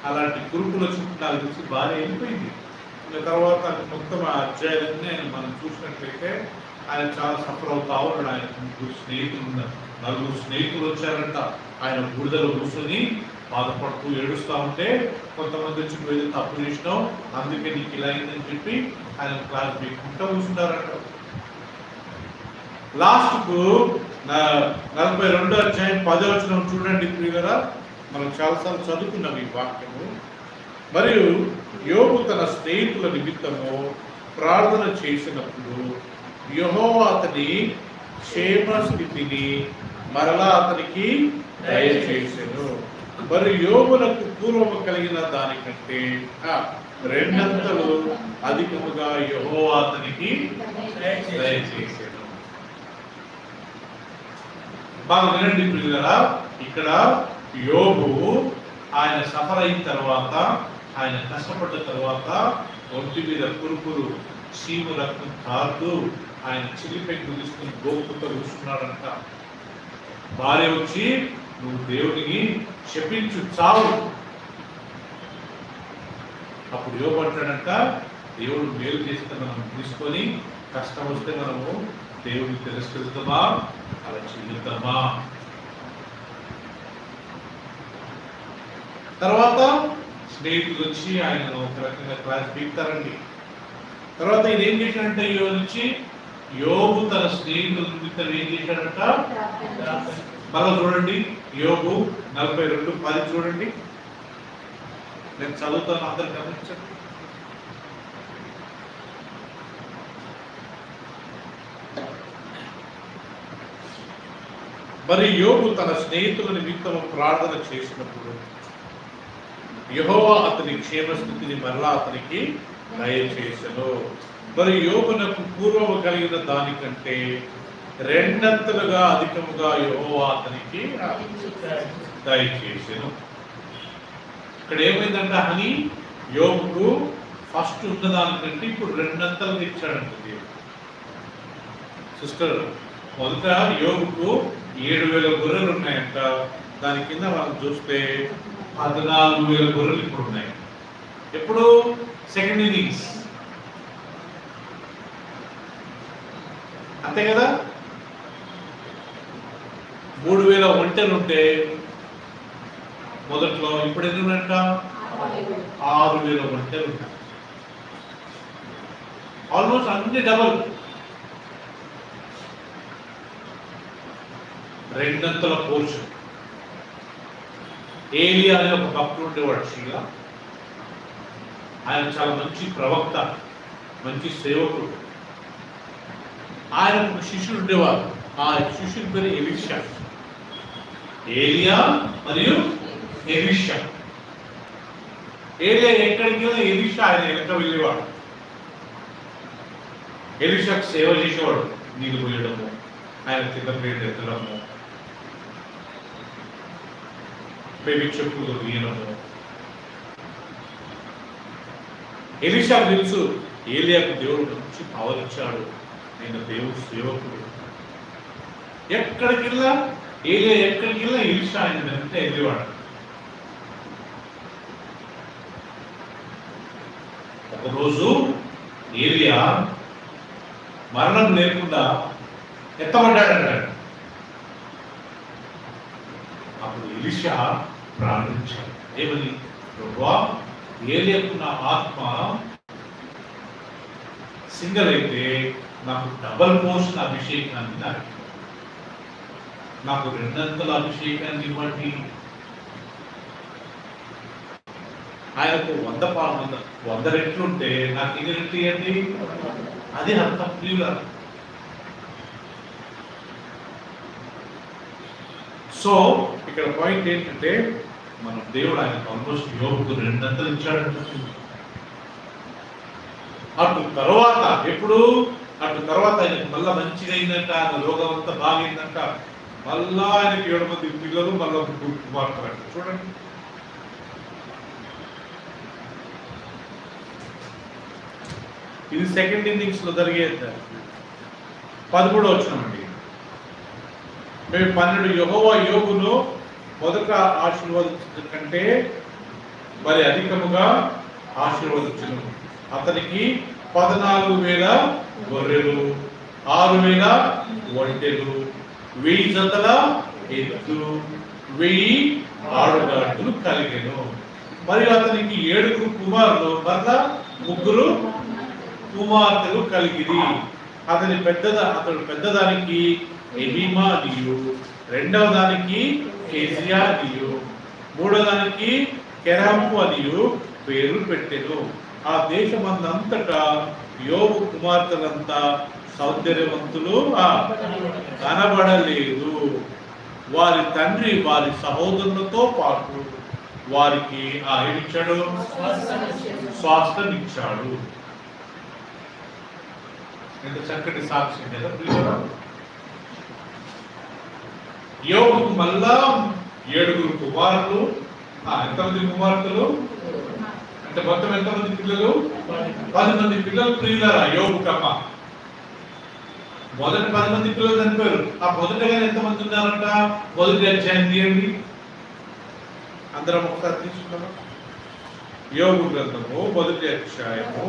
అలాంటి కురుకులు చుట్టూ చూసి భార్య వెళ్ళిపోయింది. తర్వాత మొత్తం ఆ అధ్యాయాలన్నీ ఆయన మనం చూసినట్లయితే ఆయన చాలా సఫర్ అవుతా ఉన్నాడు. ఆయన 4 స్నేహితులు వచ్చారంట. ఆయన బూడిదలో కూర్చొని బాధపడుతూ ఏడుస్తూ ఉంటే కొంతమంది వచ్చి పోయి తప్పు చేసినావు, అందుకే నీకు ఇలా అయిందని చెప్పి ఆయన క్లాస్ పీక్కుంటూ కూర్చుంటారంట. లాస్ట్కు 42వ అధ్యాయం 10వ వచనం చూడండి ప్రియులారా. మనం చాలాసార్లు చదువుకున్నాం ఈ వాక్యము. మరియు యోబు తన స్నేహితుల నిమిత్తము ప్రార్థన చేసినప్పుడు యెహోవా అతని క్షేమ స్థితిని మరలా అతనికి దయచేసెను. మరి యోబునకు పూర్వము కలిగిన దానికంటే 2 అంతలు అధికముగా యెహోవా అతనికి దయచేసెను. బాగా వినండి ప్రియులారా. ఇక్కడ యోబు ఆయన సఫర్ అయిన తర్వాత, ఆయన కష్టపడ్డ తర్వాత ఒంటి మీద కురుపులు చీమ రక్తం కాదు, ఆయన చిల్లిపై కుదుసుకుని గోపుతో కూర్చున్నాడంట. భార్య వచ్చి నువ్వు దేవుడిని శపించు చావు. అప్పుడు యోబు అంటాడంట, దేవుడు మేలు చేస్తే మనం తీసుకొని, కష్టం వస్తే మనము దేవుడిని తిరస్కరిద్దామా, అలా చెల్లిద్దామా? తర్వాత స్నేహితులు వచ్చి ఆయన ఒక రకంగా క్లాస్ పీకుతారండి. తర్వాత ఇది ఏం చేశాడంటే యోబు తన స్నేహితుల నిమిత్తం ఏం చేశాడంట? మరో చూడండి యోబు 42:10 చూడండి. నేను చదువుతాను, అందరు గమనించండి. మరి యోబు తన స్నేహితుల నిమిత్తం ప్రార్థన చేసినప్పుడు యెహోవా అతని క్షేమస్థితిని మరలా అతనికి దయచేసెను. మరి యోబునకు పూర్వము కలిగిన దానికంటే రెండంతలుగా అధికముగా యెహోవా అతనికి దయచేసెను. ఇక్కడ ఏమైందంటే అని యోబుకు ఫస్ట్ ఉన్న దానికంటే ఇప్పుడు రెండంతలుగా ఇచ్చాడంట దేవుడు. సిస్టర్, మొదట యోబుకు 7,000 గొర్రెలు ఉన్నాయంట. దాని కింద మనం చూస్తే 14,000 గొర్రెలు ఇప్పుడు ఉన్నాయి. ఎప్పుడు సెకండ్ ఇన్నింగ్స్ అంతే కదా. 3,000 ఒంటెలు ఉంటే మొదట్లో, ఇప్పుడు ఎన్ని ఉన్నాయంట? 6,000 ఒంటెలు ఉన్నాయి. ఆల్మోస్ట్ అన్ని డబల్, రెండంతల పోర్షన్. ఏలియా అనే ఒక భక్తుడు ఉండేవాడు శీల. ఆయన చాలా మంచి ప్రవక్త, మంచి సేవకుడు. ఆయన ఒక శిష్యుడు ఉండేవారు. ఆ శిష్యుడి పేరు ఎలీషా. ఏలియా మరియు ఎలీషా. ఏలియా ఎక్కడికి వెళ్ళి ఎలీషా ఆయన వెనక వెళ్ళేవాడు. ఎలీషాకు సేవ చేసేవాడు, నీళ్ళు పోయడము, ఆయన కింద ప్లేట్ ఎత్తడము, బేబీ చెప్పులు గీయడము. ఎలీషాకు తెలుసు ఏలియాకు దేవుడు మంచి పవర్ ఇచ్చాడు, నేను దేవుడు సేవకుడు. ఎక్కడికెళ్ళా ఏలియా, ఎక్కడికెళ్ళా ఎలీషా ఆయన వెంట వెళ్ళేవాడు. ఒకరోజు ఏలియా మరణం లేకుండా ఎత్తబడ్డాడంటాడు. అప్పుడు ఎలీషా ప్రార్థించాడు, ఏమని? ప్రభువా, ఏలియాకున్న ఆత్మ సింగల్ అయితే నాకు డబల్ పోర్షన్ అభిషేకాన్ని నాకు రెండంతల అభిషేకాన్ని ఇవ్వండి. ఆయనకు 100 రెట్లుంటే నాకు ఎన్ని రెట్లు ఇవ్వండి. అది అంత ప్రియుల. సో ఇక్కడ పాయింట్ ఏంటంటే, మనం దేవుడు ఆయనకు ఆల్మోస్ట్ యోబుకు రెండంతలు ఇచ్చాడంట. అటు తర్వాత ఎప్పుడు ఆయనకు మళ్ళా మంచిగా అయిందంట, ఆయన రోగం అంతా బాగైందంట. మళ్ళా ఆయనకి 7 మంది పిల్లలు, మళ్ళీ ఒక కుమార్తె అంట. చూడండి, ఇది సెకండ్ ఇన్నింగ్స్ లో జరిగేది. 13వ వచనమండి. మేము 12 యెహోవా యోబును మొదట ఆశీర్వదించడం కంటే మరి అధికముగా ఆశీర్వదించును. అతనికి 14,000 గొర్రెలు, 6,000 ఒంటెలు, 1000 జతల ఎద్దు, 1000 ఆడుగాడులు కలిగెను. మరియు అతనికి 7 కుమారులు, మరలా 3 కుమార్తెలు కలిగిరి. అతడు పెద్దదానికి ఎహీమా అనియు, రెండవ దానికి కేజియా అనియు, మూడవ దానికి కెరాము అనియు పేరు పెట్టెను. ఆ దేశమందంతటా యోబు కుమార్తెలంతా సౌందర్యవంతులు కనబడలేదు. వారి తండ్రి వారి సహోదరులతో పాటు వారికి ఏమిచ్చాడు? స్వాస్థ్యం ఇచ్చాడు. ఎంత చక్కటి సాక్ష్యం కదా. యోబుకు మళ్ళా 7 కుమారులు, ఎంతమంది కుమార్తెలు అంటే మొత్తం ఎంతమంది పిల్లలు? 10 మంది పిల్లలు ప్రియులారా యోబుకమ్మ. మొదటి 10 మంది పిల్లలు చనిపోయారు. ఆ మొదటగా ఎంతమంది ఉన్నారంట? మొదటి అధ్యాయం తీయండి, అందరం ఒకసారి తీసుకున్నాము. యోబు గ్రంథము మొదటి అధ్యాయము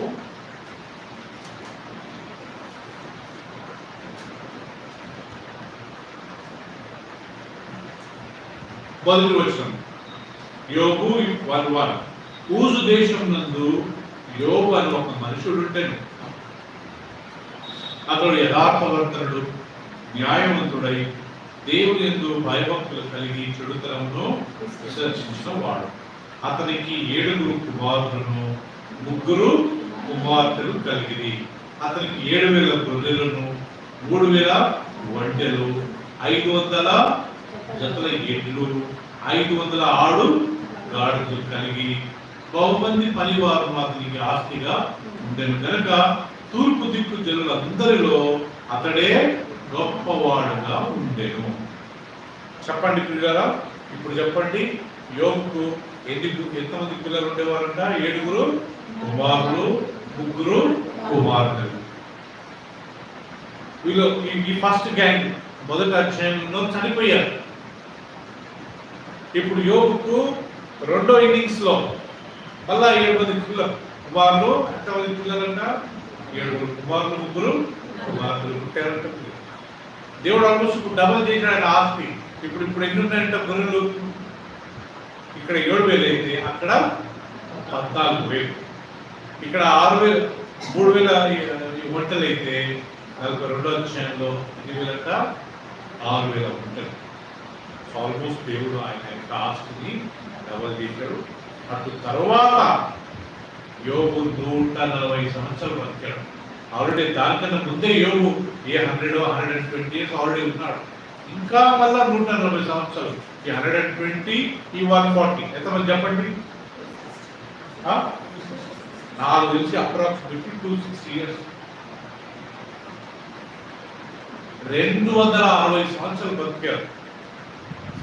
1వ వచనం. యోబు 1:1. ఊజు దేశం నందు యోబు అని ఒక మనుషుడు ఉండెను. అతడు యథార్థవంతుడు, న్యాయవంతుడై దేవుని యందు భయభక్తులు కలిగి చెడుతనమును విసర్జించిన వాడు. అతనికి 7 కుమారులను, 3 కుమార్తెలు కలిగిరి. అతనికి 7,000 గొర్రెలను, 3,000 ఒంటెలు, 500 జతల ఎడ్లు, 500 ఆడు గాడిదలు కలిగి బహుమంది పనివారు అతనికి ఆస్తిగా ఉండేను కనుక తూర్పు దిక్కు జనులందరిలో అతడే గొప్పవాడుగా ఉండెను. చెప్పండి పిల్లరా, ఇప్పుడు చెప్పండి. యోబుకు ఎంతమంది పిల్లలు ఉండేవారంట? 7 కుమారులు, 3 కుమార్తెలు. వీళ్ళు ఈ ఫస్ట్ గ్యాంగ్ మొదటి అధ్యాయంలో చనిపోయారు. ఇప్పుడు యోబుకు రెండో ఇన్నింగ్స్ లో మళ్ళా 7 కుమారులు, ఎంతమంది పిల్లలంట? 7 కుమారులు, 3 కుమార్తెలు పుట్టారంట. దేవుడు ఆల్మోస్ట్ డబల్ చేశాడు ఆస్తి. ఇప్పుడు ఎన్ని ఉన్నాయంట గొర్రెలు? ఇక్కడ 7,000 అయితే అక్కడ 14,000. ఇక్కడ 6,000, 3,000 వంటలు అయితే 42వ అధ్యాయంలో 8,000 6,000 వంటలు. ఆల్మోస్ట్ దేవుడు ఆయన యొక్క ఆస్తిని డబల్ చేశాడు. అటు తర్వాత యోబు 140 సంవత్సరాలు బతికాడు. ఆల్రెడీ దానికన్నా ముందే యోబు 120 years ఆల్రెడీ ఉన్నాడు. ఇంకా మళ్ళా 140 సంవత్సరాలు. ఈ 120, ఈ 140 ఎంతమంది చెప్పండి? నాకు తెలిసి అప్రాక్సిమేట్లీ 260 years. 260 సంవత్సరాలు బతికారు.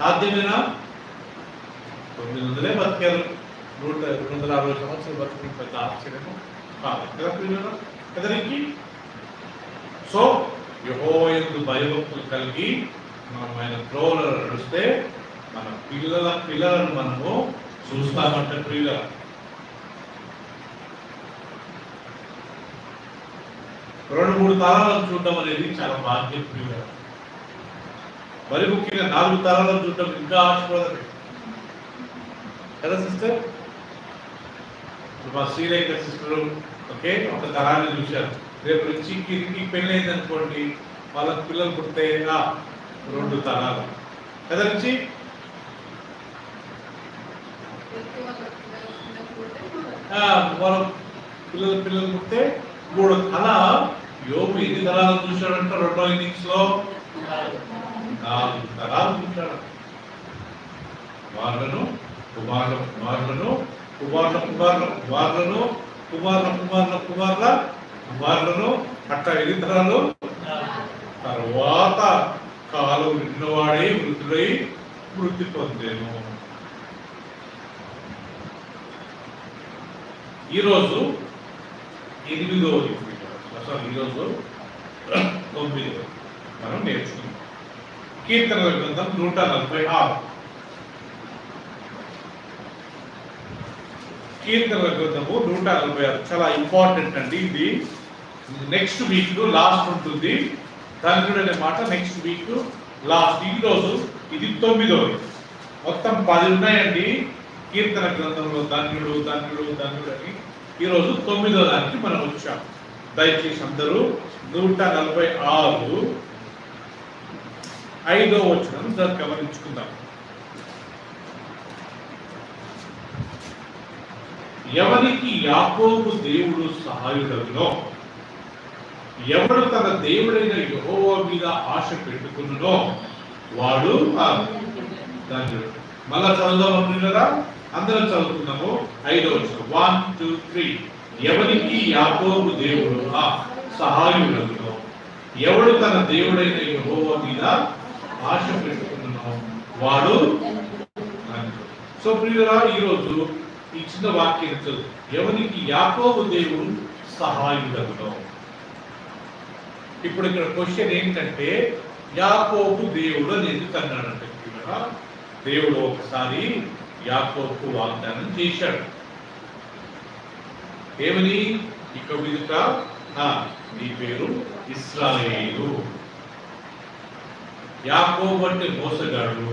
సాధ్యమేనా? 900 బతికారు. 260 సంవత్సరాలు బతికి పెద్ద ఆశ్చర్యము కాదు కదా నీకు. సో యెహోవా యందు భయభక్తులు కలిగి మనం ఆయన త్రోవలో నడిస్తే మన పిల్లలను మనము చూస్తామంట. ప్రియుల 2-3 తరాలను చూడటం అనేది చాలా భాగ్యం ప్రియుల. మరి ముఖ్యంగా 4 తరాలను చూడటం ఇంకా ఆశీర్వాదమే కదా సిస్టర్. మా శ్రీరేఖ సిస్టర్ ఓకే ఒక తరాన్ని చూశారు. రేపు నుంచి కిరికి పెళ్ళి అయింది అనుకోండి, వాళ్ళకి పిల్లలు పుడితే 2 తరాలు కదా నుంచి. వాళ్ళ పిల్లలు పుడితే 3. అలా యోబు ఎన్ని తరాలు చూశాడంట? రెండో ఇన్నింగ్స్ లో 4 తరాలు చూశాడు. కుమారులను కుమారుల కుమారులను కుమారుల కుమారుల కుమారులను కుమారుల కుమారుల కుమారుల కుమారులను అట్లా 8 తరాలు. తర్వాత కాలం నిన్నవాడే వృద్ధుడై వృద్ధి పొందేను. ఈరోజు 8వ అసలు ఈరోజు 9వ మనం నేర్చుకున్నాం. కీర్తనల గ్రంథం 146. కీర్తనల గ్రంథము 146 చాలా ఇంపార్టెంట్ అండి. ఇది నెక్స్ట్ వీక్ లాస్ట్ ఉంటుంది. ధన్యుడు అనే మాట నెక్స్ట్ వీక్ లాస్ట్. ఈరోజు ఇది 9వది. మొత్తం 10 ఉన్నాయండి కీర్తన గ్రంథంలో. ధన్యుడు ధన్యుడు ధన్యుడు అని ఈరోజు 9వ దానికి మనం వచ్చాం. దయచేసి అందరూ 146 5వ వచనం గమనించుకుందాం. ఎవరికి యాకోబు దేవుడు సహాయుడగునో, ఎవడు తన దేవుడైన యెహోవా మీద ఆశ పెట్టుకున్నో వాడు ధన్యుడు. మళ్ళా చదువుదాం అనుకున్నారా? అందరం చదువుతున్నాము. 5వ వచనం 1 2 3. ఎవరికి యాకోబు దేవుడు సహాయుడగునో, ఎవడు తన దేవుడైన యెహోవా మీద ఆశ పెట్టుకున్నో వాడు ధన్యుడు. సో ప్రియులారా, ఈరోజు ఈ చిన్న వాక్యం చదువు. ఎవరికి యాకోబు దేవుడు సహాయుడగునో. ఇప్పుడు ఇక్కడ క్వశ్చన్ ఏంటంటే, యాకోబు దేవుడు అని ఎందుకు అన్నాడంటే, దేవుడు ఒకసారి యాకోబుకు వాగ్దానం చేశాడు. ఏమని? ఇక మీదట నీ పేరు ఇశ్రాయేలు. యాకోబు అంటే మోసగాడు,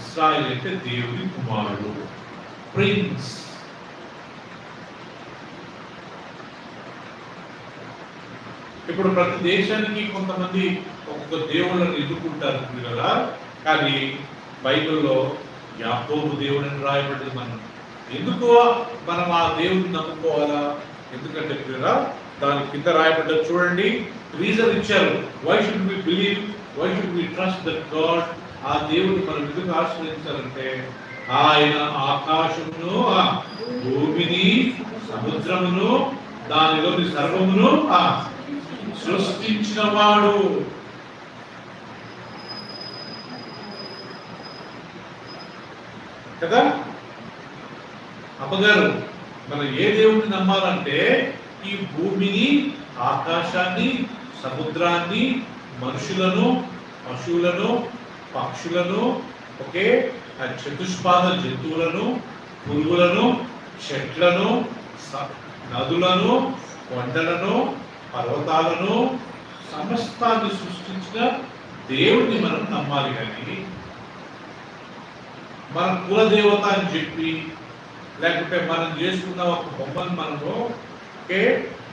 ఇశ్రాయేలు అంటే దేవుని కుమారుడు, ప్రిన్స్. ఇప్పుడు ప్రతి దేశానికి కొంతమంది ఒక్కొక్క దేవుళ్ళని ఎదుర్కొంటారు కదా. కానీ బైబిల్లో యాకోబు దేవుడు అని రాయబడ్డది. ఎందుకు మనం ఆ దేవుడిని నమ్ముకోవాలా? ఎందుకంటే దాని కింద రాయబడ్డది చూడండి. రీజన్ ఇచ్చారు. Why should we believe, why should we trust that God. ఆ దేవుడిని మనం ఎందుకు ఆశ్రయించాలంటే, ఆయన ఆకాశమును భూమిని సముద్రమును దానిలోని సర్వమును సృష్టించిన వాడు. కదా. అమ్మగారు మనం ఏ దేవుడిని నమ్మాలంటే ఈ భూమిని, ఆకాశాన్ని, సముద్రాన్ని, మనుషులను, పశువులను, పక్షులను, ఓకే, చతుష్పాద జంతువులను, పురుగులను, చెట్లను, నదులను, కొండలను, పర్వతాలను, సమస్తాన్ని సృష్టించిన దేవుడిని మనం నమ్మాలి. కానీ మన కులదేవత అని చెప్పి, లేకపోతే మనం చేసుకున్న ఒక బొమ్మను మనము ఓకే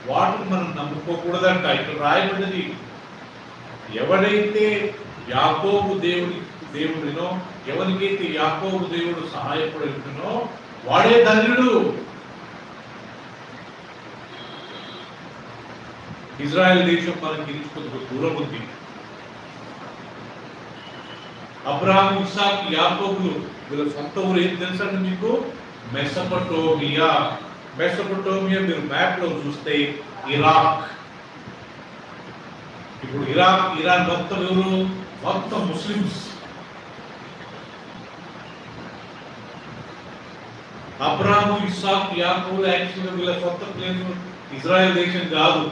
వాటిని మనం నమ్ముకోకూడదంట. ఇక్కడ రాయబడ్డది, ఎవరైతే యాకోబు దేవుడినో, ఎవరికైతే యాకోబు దేవుడు సహాయపడుతున్నో వాడే ధన్యుడు. ఇజ్రాయెల్ దేశం మనకి కొంచెం దూరం ఉంది. అబ్రహాం, ఇస్సాకు, యాకోబులు వీళ్ళ సొంత ఊరు ఏం తెలుసండి మీకు? మెసొపొటేమియా. మెసొపొటేమియా మీరు మ్యాప్ లో చూస్తే ఇరాక్. ఇప్పుడు ఇరాక్, ఇరాన్ మొత్తం ఎవరు? మొత్తం ముస్లిమ్స్. అబ్రహాము, ఇస్సాకు, యాకోబు యాక్చువల్గా వీళ్ళ సొంత ప్లేస్ ఇజ్రాయెల్ దేశం కాదు.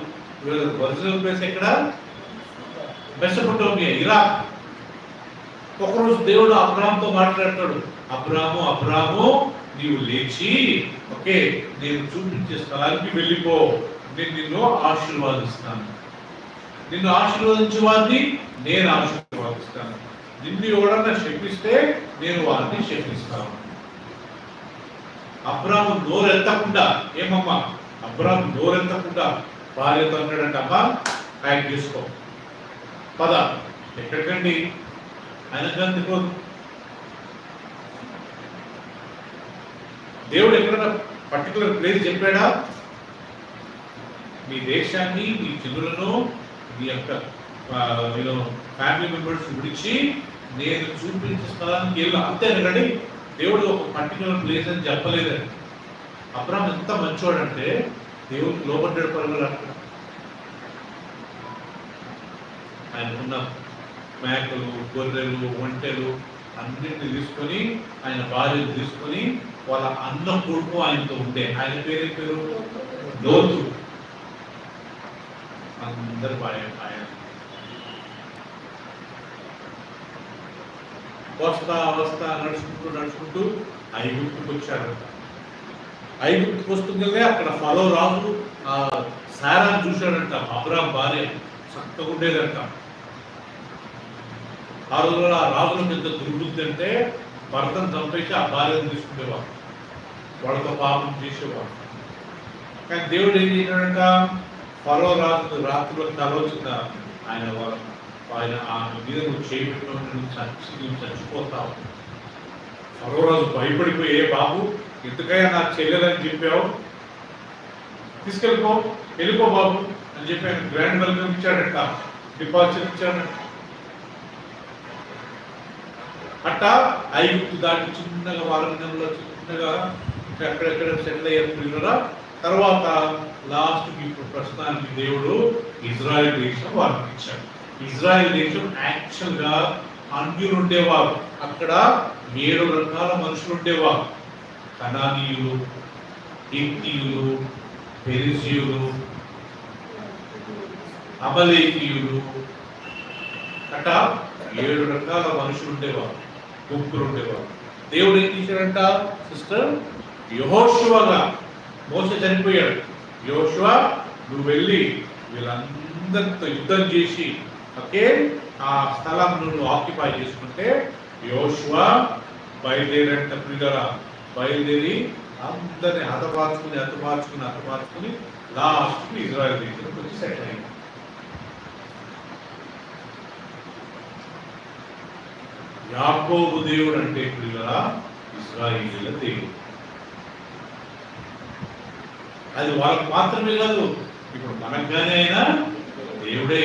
వీళ్ళ ఒరిజినల్ ప్లేస్ ఎక్కడ? మెసొపొటేమియా, ఇరాక్. ఒకరోజు దేవుడు అబ్రహాంతో మాట్లాడతాడు, అబ్రహాము, అబ్రహాము, నీవు లేచి ఓకే నేను చూపించే స్థలానికి వెళ్ళిపో, నేను నిన్ను ఆశీర్వాదిస్తాను, నిన్ను ఆశీర్వదించే వారిని నేను ఆశీర్వాదిస్తాను, నిన్ను ఎవడన్నా శపిస్తే నేను వారిని శపిస్తాను. అబ్రహాము నోరెత్తకుండా, ఏమమ్మా అబ్రహాము నోరెత్తకుండా భార్యతో అన్నాడంట, అమ్మా ప్యాక్ చేసుకో, పద. ఎక్కడికండి? ఆయన దేవుడు ఎక్కడన్నా పర్టికులర్ ప్లేస్ చెప్పాడా? మీ దేశాన్ని, మీ జనులను, మీ యొక్క ఫ్యామిలీ మెంబర్స్ విడిచి నేను చూపించే స్థలానికి వెళ్ళు, అంతేనండి. దేవుడు ఒక పర్టికులర్ ప్లేస్ అని చెప్పలేదండి. అబ్రహాం ఎంత మంచివాడంటే దేవుడికి లోబడ్డాడు. పరుగులు ఆయనకున్న మేకలు, గొర్రెలు, ఒంటెలు అన్నింటిని తీసుకొని, ఆయన భార్యను తీసుకొని, వాళ్ళ అన్న కొడుకు ఆయనతో ఉండే, ఆయన పేరు లోతు. అందరు ఆయన వస్తా నడుచుకుంటూ ఐగుప్తుకు వచ్చాడంట. ఐగుప్తుకు వస్తుందే అక్కడ ఫలో రాజు సారాన్ని చూశాడంట. అబ్రహాం భార్య చక్కగా ఉండేదంట. ఆ రోజుల్లో ఆ రాజుల మీద దుర్బుద్ధి అంటే భర్తను చంపేసి ఆ భార్యను తీసుకునేవాడు, వాళ్ళతో పాపం చేసేవాడు. కానీ దేవుడు ఏం చేశాడంట, ఫరో రాజు రాత్రిలో ఆలోచన ఆయన ఆమె మీద నువ్వు చేయబెట్టిన చచ్చిపోతావు. ఫరో రాజు భయపడిపోయి, ఏ బాబు ఎందుకయ్యా నాకు చెల్లెలని చెప్పావు, వెళ్ళిపో బాబు అని చెప్పి ఆయన గ్రాండ్ వెల్కమ్ ఇచ్చాడంట, డిపాజిట్ ఇచ్చాడంట. అట్టా ఐగుప్తు దాటి చిన్నగా వారంలో చిన్నగా ఎక్కడెక్కడ సెటిల్ అయ్యారు. తర్వాత లాస్ట్కి ఇప్పుడు ప్రస్తుతానికి దేవుడు ఇజ్రాయెల్ దేశం వారికి ఇచ్చాడు. ఇజ్రాయెల్ దేశం యాక్చువల్గా అన్యులు ఉండేవారు. అక్కడ 7 రకాల మనుషులు ఉండేవారు. కనానీయులు, హిత్తీయులు, పెరిజీయులు, అమలేకీయులు, అట్టా 7 రకాల మనుషులు ఉండేవారు, గుంపులు ఉండేవారు. దేవుడు ఏం చేశాడంట సిస్టర్, యెహోషువగా, మోసే చనిపోయాడు, యెహోషువ నువ్వు వెళ్ళి వీళ్ళందరితో యుద్ధం చేసి ఓకే ఆ స్థలం నువ్వు ఆక్యుపై చేసుకుంటే, యెహోషువ బయలుదేరంట. ప్రియులారా, బయలుదేరి అందరిని హతమార్చుకుని లాస్ట్కి ఇజ్రాయెల్ దేశానికి వచ్చి సెటిల్ అయింది. యాకోబు దేవుడు అంటే ప్రియులారా ఇశ్రాయేలీయుల దేవుడు. అది వాళ్ళకి మాత్రమే కాదు, ఇప్పుడు మనకుగానే అయినా దేవుడే.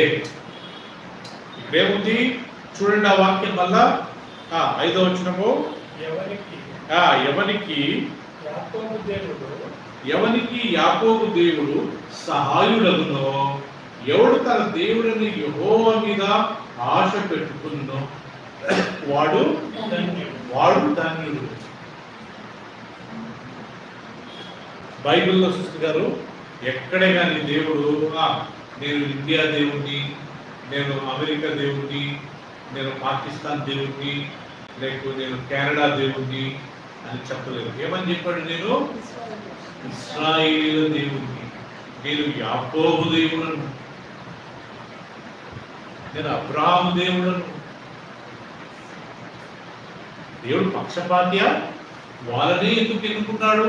ఇక్కడేముంది చూడండి ఆ వాక్యం వల్ల 5వ వచనము, ఎవనికి యాకోబు దేవుడు సహాయుడగునో, ఎవడు తన దేవుడిని యెహోవా మీద ఆశ పెట్టుకున్నో వాడు ధన్యుడు. బైబిల్లో సిస్టర్ గారు ఎక్కడే కానీ దేవుడు నేను ఇండియా దేవుణ్ణి, నేను అమెరికా దేవుణ్ణి, నేను పాకిస్తాన్ దేవుణ్ణి, లేకపోతే నేను కెనడా దేవుణ్ణి అని చెప్పలేదు. ఏమని చెప్పాడు? నేను ఇశ్రాయేలు దేవుణ్ణి, నేను యాకోబు దేవుడను, నేను అబ్రాహాము దేవుడను. దేవుడు పక్షపాత్య వాళ్ళనే ఎందుకు ఎన్నుకున్నాడు?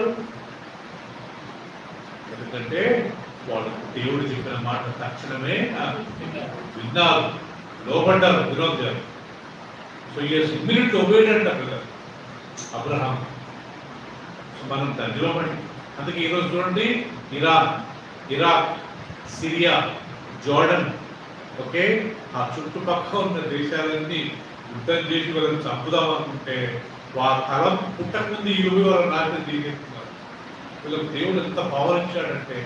ఎందుకంటే వాళ్ళు దేవుడు చెప్పిన మాట తక్షణమే విన్నారు, లోపడ్డారు, విరోధారు. సో ఇయర్స్ ఇమ్మీడియట్ ఒబేడ్ అంటారు కదా అబ్రహాం. సో మనం తండ్రిలో పడి అందుకే ఈరోజు చూడండి, ఇరాక్, సిరియా, జోర్డన్, ఓకే, ఆ చుట్టుపక్కల ఉన్న దేశాలన్నీ యుద్ధం చేసి వాళ్ళని చంపుదాం అనుకుంటే వాళ్ళ తలం పుట్టకముందు ఈ రోజు వాళ్ళ నాశనం తీసేస్తున్నారు. వీళ్ళకి దేవుడు ఎంత పవర్ ఇచ్చాడంటే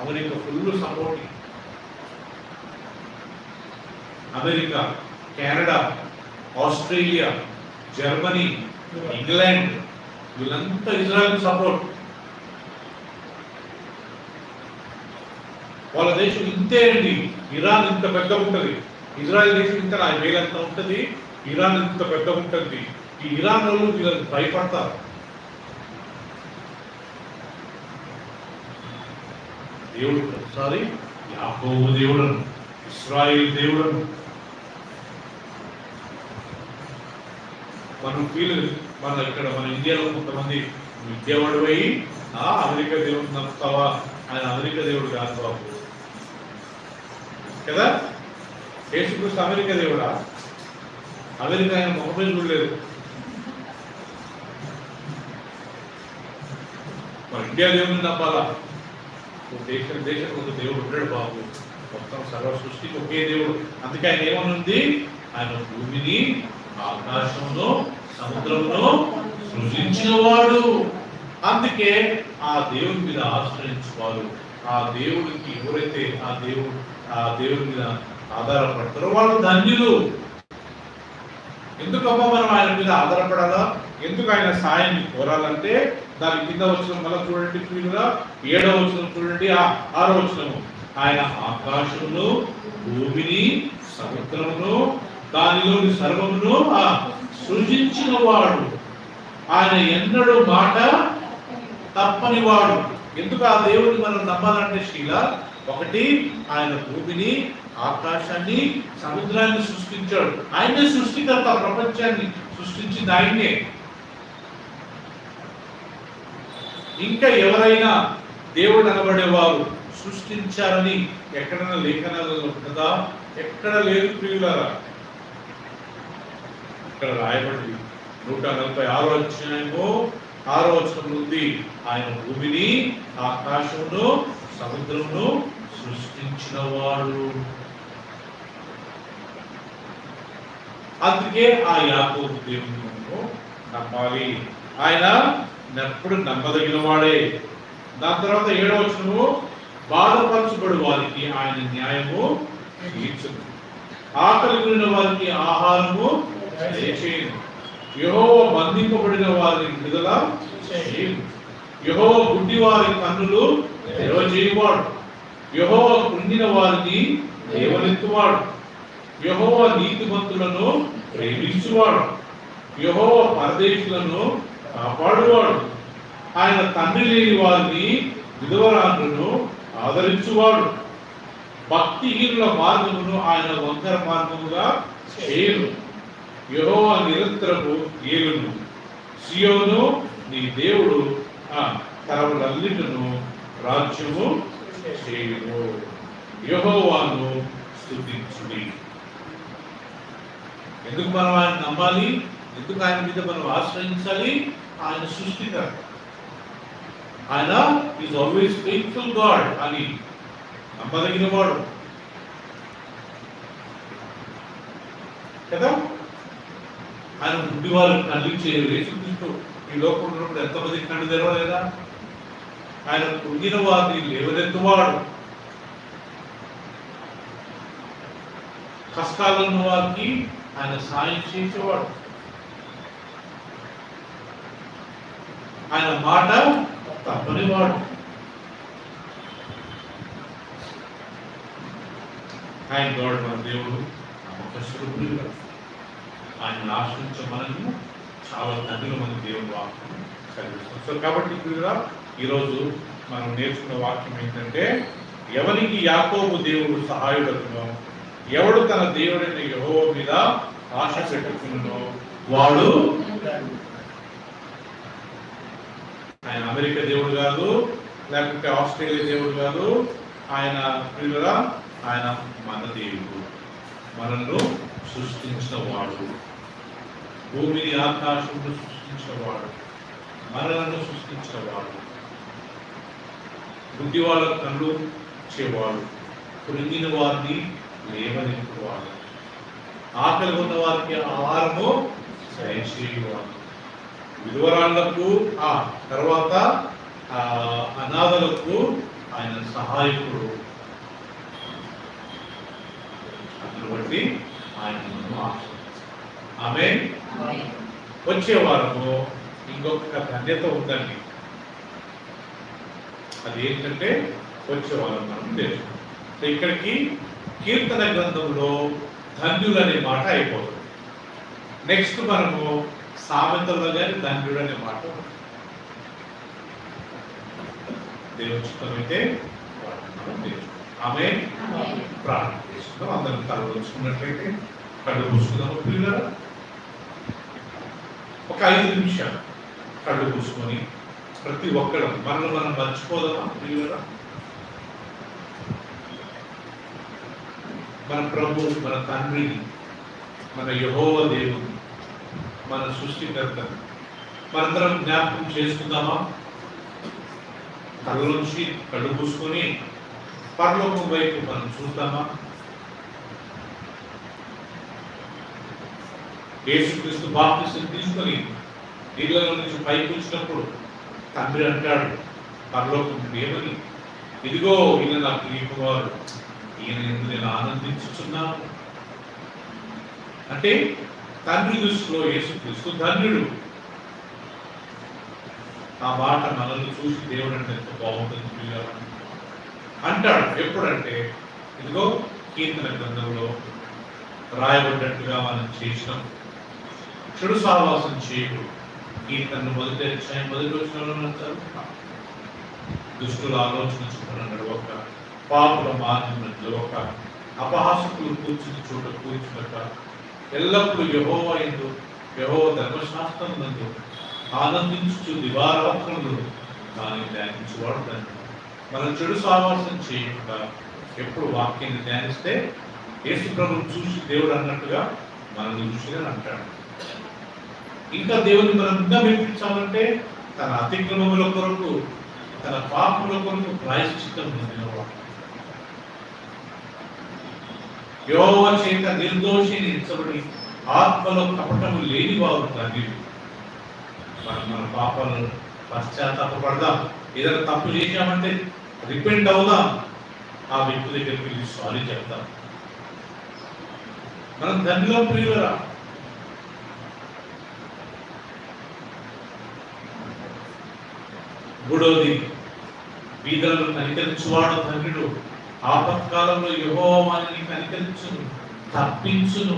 America full supporting. America, Canada, Australia, Germany, England వీళ్ళంతా ఇజ్రాయెల్ సపోర్ట్. వాళ్ళ దేశం ఇంతే అండి. ఇరాన్ ఇంత పెద్ద ఉంటుంది, ఇజ్రాయెల్ దేశం ఇంత 40,000 అంత ఉంటుంది, ఇరాన్ ఇంత పెద్ద ఉంటుంది. ఈ ఇరాన్ వాళ్ళు వీళ్ళకి భయపడతారు. దేవుడు ఒకసారి యాకోబు దేవుడను, ఇశ్రాయేలు దేవుడను. మనం మన ఇక్కడ మన ఇండియాలో కొంతమంది విద్యావాడు పోయి అమెరికా దేవుడు నమ్ముతావా? ఆయన అమెరికా దేవుడు కాదు బాబు కదా. యేసుక్రీస్తు అమెరికా దేవుడా? అమెరికా ఆయన ముఖమే చూడలేదు. మన ఇండియా దేవుడిని నమ్మాలా? దేశం ఒక దేవుడు ఉంటాడు బాబు, మొత్తం సర్వ సృష్టికి ఒకే దేవుడు. అందుకే ఆయన ఏమనుంది? ఆయన భూమిని, ఆకాశంలో, సముద్రంలో సృజించిన వాడు. అందుకే ఆ దేవుని మీద ఆశ్రయించువారు, ఆ దేవుడికి ఎవరైతే ఆ దేవుని మీద ఆధారపడతారో వాళ్ళు ధన్యులు. ఎందుకమ్మా మనం ఆయన మీద ఆధారపడాలా? ఎందుకు ఆయన సాయాన్ని కోరాలంటే దాని కింద వచ్చిన మళ్ళీ చూడండి, 7వ వచనం చూడండి, 6వ వచనము. ఆయన ఆకాశమును, భూమిని, సముద్రమును, దానిలోని సర్వమును సృజించిన వాడు. ఆయన ఎన్నడూ మాట తప్పని వాడు. ఎందుకు ఆ దేవుడిని మనం నమ్మాలంటే శీల, ఒకటి ఆయన భూమిని, ఆకాశాన్ని, సముద్రాన్ని సృష్టించాడు. ఆయనే సృష్టికర్త, ప్రపంచాన్ని సృష్టించింది ఆయనే. ఇంకా ఎవరైనా దేవుడు అనబడేవారు సృష్టించారని ఎక్కడైనా లేఖనాలలో ఉంటుందా? ఎక్కడ లేదు ప్రియులారా. ఇక్కడ రాయబడింది 146వ అధ్యాయము 6వ వచనం ఉంది. ఆయన భూమిని, ఆకాశమును, సముద్రమును సృష్టించిన వాడు. అందుకే ఆ యాకోబు దేవుని నమ్మాలి. ఆయన ఎప్పుడు నమ్మదగిన వాడే. దాని తర్వాత 7వ వచనము, బాధపరచబడు వారికి ఆయన న్యాయము తీర్చును, ఆకలి కొనిన వారికి ఆహారము దయచేయును, యెహోవా బంధింపబడిన వారిని విడుదల చేయును, యెహోవా గుడ్డి వారి కన్నులు తెరవజేయువాడు, యెహోవా కృంగిన వారిని లేవనెత్తువాడు, యెహోవా నీతిమంతులను ప్రేమించువాడు, యెహోవా పరదేశులను కాపాడువాడు, ఆయన తండ్రి లేని వారిని, విధవరాలను ఆదరించువాడు, భక్తిహీనుల మార్గమును ఆయన వంకర మార్గముగా చేయను, యెహోవా నిరంతరము ఏలును, సియోను నీ దేవుడు తరములన్నిటిను రాజ్యము చేయును, యెహోవాను స్తుతించుడి. ఎందుకు మనం ఆయన నమ్మాలి? ఎందుకు ఆయన మీద మనం ఆశ్రయించాలి? ఆయన సృష్టికర్త, ఆయన ఈజ్ ఆల్వేస్ ఫెయిత్ఫుల్ గాడ్ అని నమ్మదగిన వాడు కదా. ఆయన గుడ్డి వారు కళ్ళించే యేసుక్రీస్తు ఈ లోకంలో ఉన్నప్పుడు ఎంతమంది కళ్ళు తెరవలేదా? ఆయన కృంగిన వారిని లేవనెత్తువాడు, కష్టాలున్న వారికి ఆయన సాయం చేసేవాడు, ఆయన మాట తప్పనివాడు. ఆయన గాడ్ మన దేవుడు నమ్మకస్తుడు. ఆయన ఆశ్రయించే మనల్ని చాలా తండ్రులు మన దేవుడు వాక్యం చదివిస్తాం. సో కాబట్టి ఇప్పుడు ఈరోజు మనం నేర్చుకున్న వాక్యం ఏంటంటే, ఎవరికి యాకోబు దేవుడు సహాయుడకునో, ఎవడు తన దేవుడైన యెహోవా మీద ఆశ పెట్టుకున్నో వాడు, ఆయన అమెరికా దేవుడు కాదు, లేకపోతే ఆస్ట్రేలియా దేవుడు కాదు, ఆయన ప్రియులరా ఆయన మన దేవుడు, మనల్ని సృష్టించిన వాడు, భూమిని ఆకాశంలో సృష్టించిన వాడు, మనలను సృష్టించిన వాడు, బుద్ధి వాళ్ళ కళ్ళు ఇచ్చేవాడు, కృంగిన వారిని లేవనెత్తువాడు, ఆకలి ఉన్న వారికి ఆహారము దయచేయువాడు, విధవరాళ్లకు తర్వాత అనాథలకు ఆయన సహాయకుడు. అందును బట్టి ఆయన ఆమె వచ్చే వారము ఇంకొక ధన్యత ఉందండి. అది ఏంటంటే వచ్చే వారం మనం తెలుసుకుంటాం. ఇక్కడికి కీర్తన గ్రంథంలో ధన్యుడు అనే మాట అయిపోతుంది. నెక్స్ట్ మనము సామెతల్లో కానీ ధన్యుడు అనే మాట దేవుని చిత్తమైతే ఆమె ప్రార్థన చేసుకుందాం. అందరం తల ఉంచుకున్నట్లయితే కళ్ళు పూసుకుందాం. పిల్లలు ఒక 5 నిమిషాలు కళ్ళు పూసుకొని ప్రతి ఒక్కరు మనల్ని మనం మర్చిపోదామా? పిల్లలు మన ప్రభు, మన తండ్రిని, మన యెహోవా దేవుని, మన సృష్టికర్తను మనందరం జ్ఞాపకం చేసుకుందామా? కళ్ళ నుంచి కళ్ళు పూసుకొని పరలోకం వైపు మనం చూద్దామా? యేసుక్రీస్తు బాప్తిసం తీసుకొని నీళ్ళలో నుంచి పైకి వచ్చినప్పుడు తండ్రి అంటాడు పరలోకం ఏమని, ఇదిగో ఈయన నా ప్రియకుమారుడు, ఈయన ఎందుకు నేను ఆనందించుచున్నాను. అంటే తండ్రి దృష్టిలో యేసుక్రీస్తు ధన్యుడు. ఆ మాట మనల్ని చూసి దేవుడు అంటే ఎంత బాగుంటుంది అంటాడు. ఎప్పుడంటే ఇదిగో కీర్తన గ్రంథంలో రాయబడ్డట్టుగా మనం చేసినాం. చెడు సహవాసం చేయడు. కీర్తన మొదటి వచ్చిన దుష్టుల ఆలోచన చొప్పున నడవక, పాపుల మార్గం నడవక, అపహాసకులు కూర్చుని చోట కూర్చునక, ఎల్లప్పుడూ యెహోవా యందు యెహోవా ధర్మశాస్త్రం నందు ఆనందించు దివారాత్రులు దాన్ని ధ్యానించేవాడు తండ్రి. మనం చెడు సహవాసం చేయకుండా ఎప్పుడు వాక్యాన్ని ధ్యానిస్తే యేసు ప్రభువును చూసి దేవుడు అన్నట్టుగా మనల్ని చూసి అంటాడు. ఇంకా దేవుని మనం ఇంకా మెప్పించాలంటే తన అతిక్రమముల కొరకు, తన పాపముల కొరకు ప్రాయశ్చిత్తం పొందినవాడు, యెహోవా చేత నిర్దోషిని ఎంచబడి ఆత్మలో కపటము లేని వారు ధన్యులు. మనం మన పాపాలను పశ్చాత్తాపడదాం. ఏదైనా తప్పు చేశామంటే రిపెంట్ అవుదాం. ఆ వ్యక్తి దగ్గరికి వెళ్ళి సారీ చెప్తాం. మనం ధన్యులం ప్రియులరా. మూడవది, బీదలను కనికరించువాడు ధన్యుడు. ఆపత్కాలంలో యెహోవా వారిని కనికరించును, తప్పించును.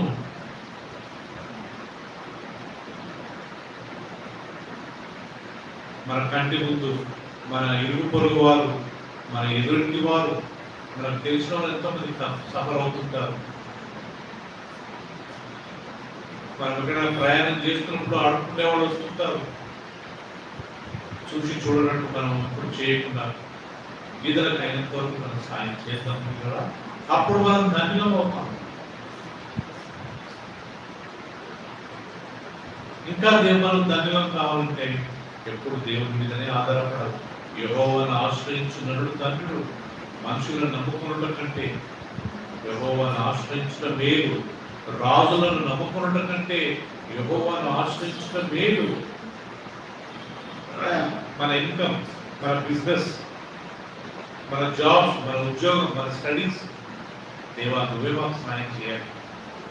మన కంటి ముందు మన ఇరుగు పొరుగు వారు, మన ఎదురింటి వారు, మనకు తెలిసిన వాళ్ళు ఎంతో మంది సఫర్ అవుతుంటారు. మనం ఎక్కడైనా ప్రయాణం చేస్తున్నప్పుడు ఆడుకునే వాళ్ళు వస్తుంటారు. చూసి చూడనట్టు మనం ఇప్పుడు చేయకుండా ఇతరులకు అయినంత వరకు మనం సాయం చేద్దాం కదా. అప్పుడు మనం ధన్యులం అవుతాం. ఇంకా మనం ధన్యులం కావాలంటే ఎప్పుడు దేవుని మీదనే ఆధారపడాలి. యెహోవాను ఆశ్రయించు నరుడు ధన్యుడు. మనుషులను నమ్ముకున్నట కంటే యెహోవాను ఆశ్రయించడం మేలు. రాజులను నమ్ముకున్నట కంటే యెహోవాను ఆశ్రయించడం మేలు. మన ఇన్కమ్, మన బిజినెస్, మన జాబ్స్, మన ఉద్యోగం, మన స్టడీస్, దేవా నువ్వే మాకు సహాయం చేయాలి.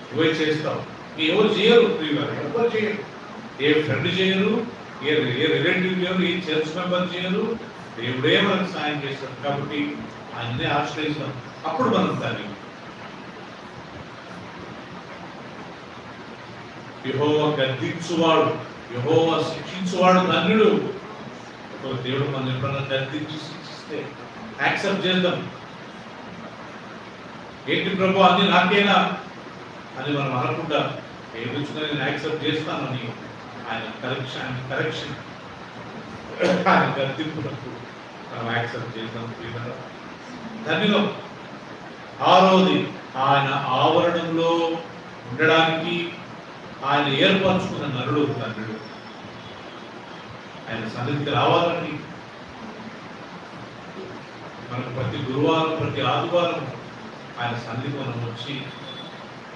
నువ్వే చేస్తావు. ఎవరు చేయరు, ఎవరు చేయరు. ఏ ఫ్రెండ్ చేయరు, ఏ రిలేటివ్ చేయరు, ఏ చర్చ్ మెంబర్ చేయరు. దేవుడే మనకు సాయం చేస్తాడు. కాబట్టి ఆయనే ఆశ్రయిస్తాం. అప్పుడు మనం దాన్ని యెహోవా గద్దించువాడు, యెహోవా శిక్షించువాడు ధన్యుడు. ఒక దేవుడు మనం ఎప్పుడన్నా గద్దించి శిక్షిస్తే యాక్సెప్ట్ చేద్దాం. ఏంటి ప్రభు అన్ని నాకేనా అని మనం అనకుండా ఏది వచ్చినా నేను యాక్సెప్ట్ చేస్తానని ఆయన కరెక్షన్ ఆయన గద్దింపునప్పుడు మనం యాక్సెప్ట్ చేద్దాం. ధన్యులం. ఆరోది ఆయన ఆవరణంలో ఉండడానికి ఆయన ఏర్పరచుకున్న నరుడు ధన్యుడు. ఆయన సన్నిధికి రావాలని మనకు ప్రతి గురువారం ప్రతి ఆదివారం ఆయన సన్నిధికి మనం వచ్చి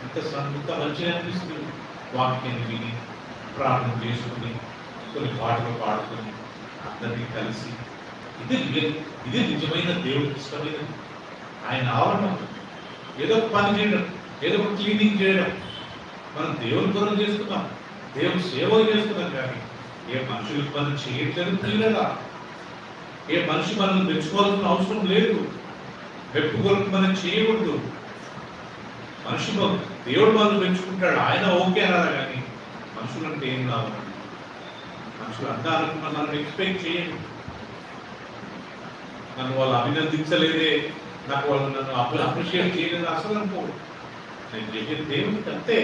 ఎంత మంచిగా అనిపిస్తుంది. వాక్యాన్ని విని ప్రార్థన చేసుకుని కొన్ని పాటలు పాడుకొని అందరినీ కలిసి ఇది నిజమైన దేవుడికి ఇష్టమైనది. ఆయన ఆవరణం ఏదో ఒక పని చేయడం, ఏదో ఒక క్లీనింగ్ చేయడం, మనం దేవుని కొరకు చేస్తున్నాం, దేవుని సేవ చేస్తున్నాం. కానీ ఏ మనుషులకు పని చేయట్లేదు తెలియదా? ఏ మనిషి మనల్ని మెచ్చుకోవాల్సిన అవసరం లేదు. మెప్పు కొరకు మనం చేయకూడదు. మనిషి దేవుడు మనల్ని మెచ్చుకుంటాడు, ఆయన ఓకే అనాలి. కానీ మనుషులు అంటే ఏం రావాలి? మనుషులు అంటారు మనం ఎక్స్పెక్ట్ చేయండి. నన్ను వాళ్ళు అభినందించలేదే, నాకు వాళ్ళు నన్ను అప్రిషియేట్ చేయలేదు అసలు అనుకో. నేను చేసేది దేవుడికి అంతే.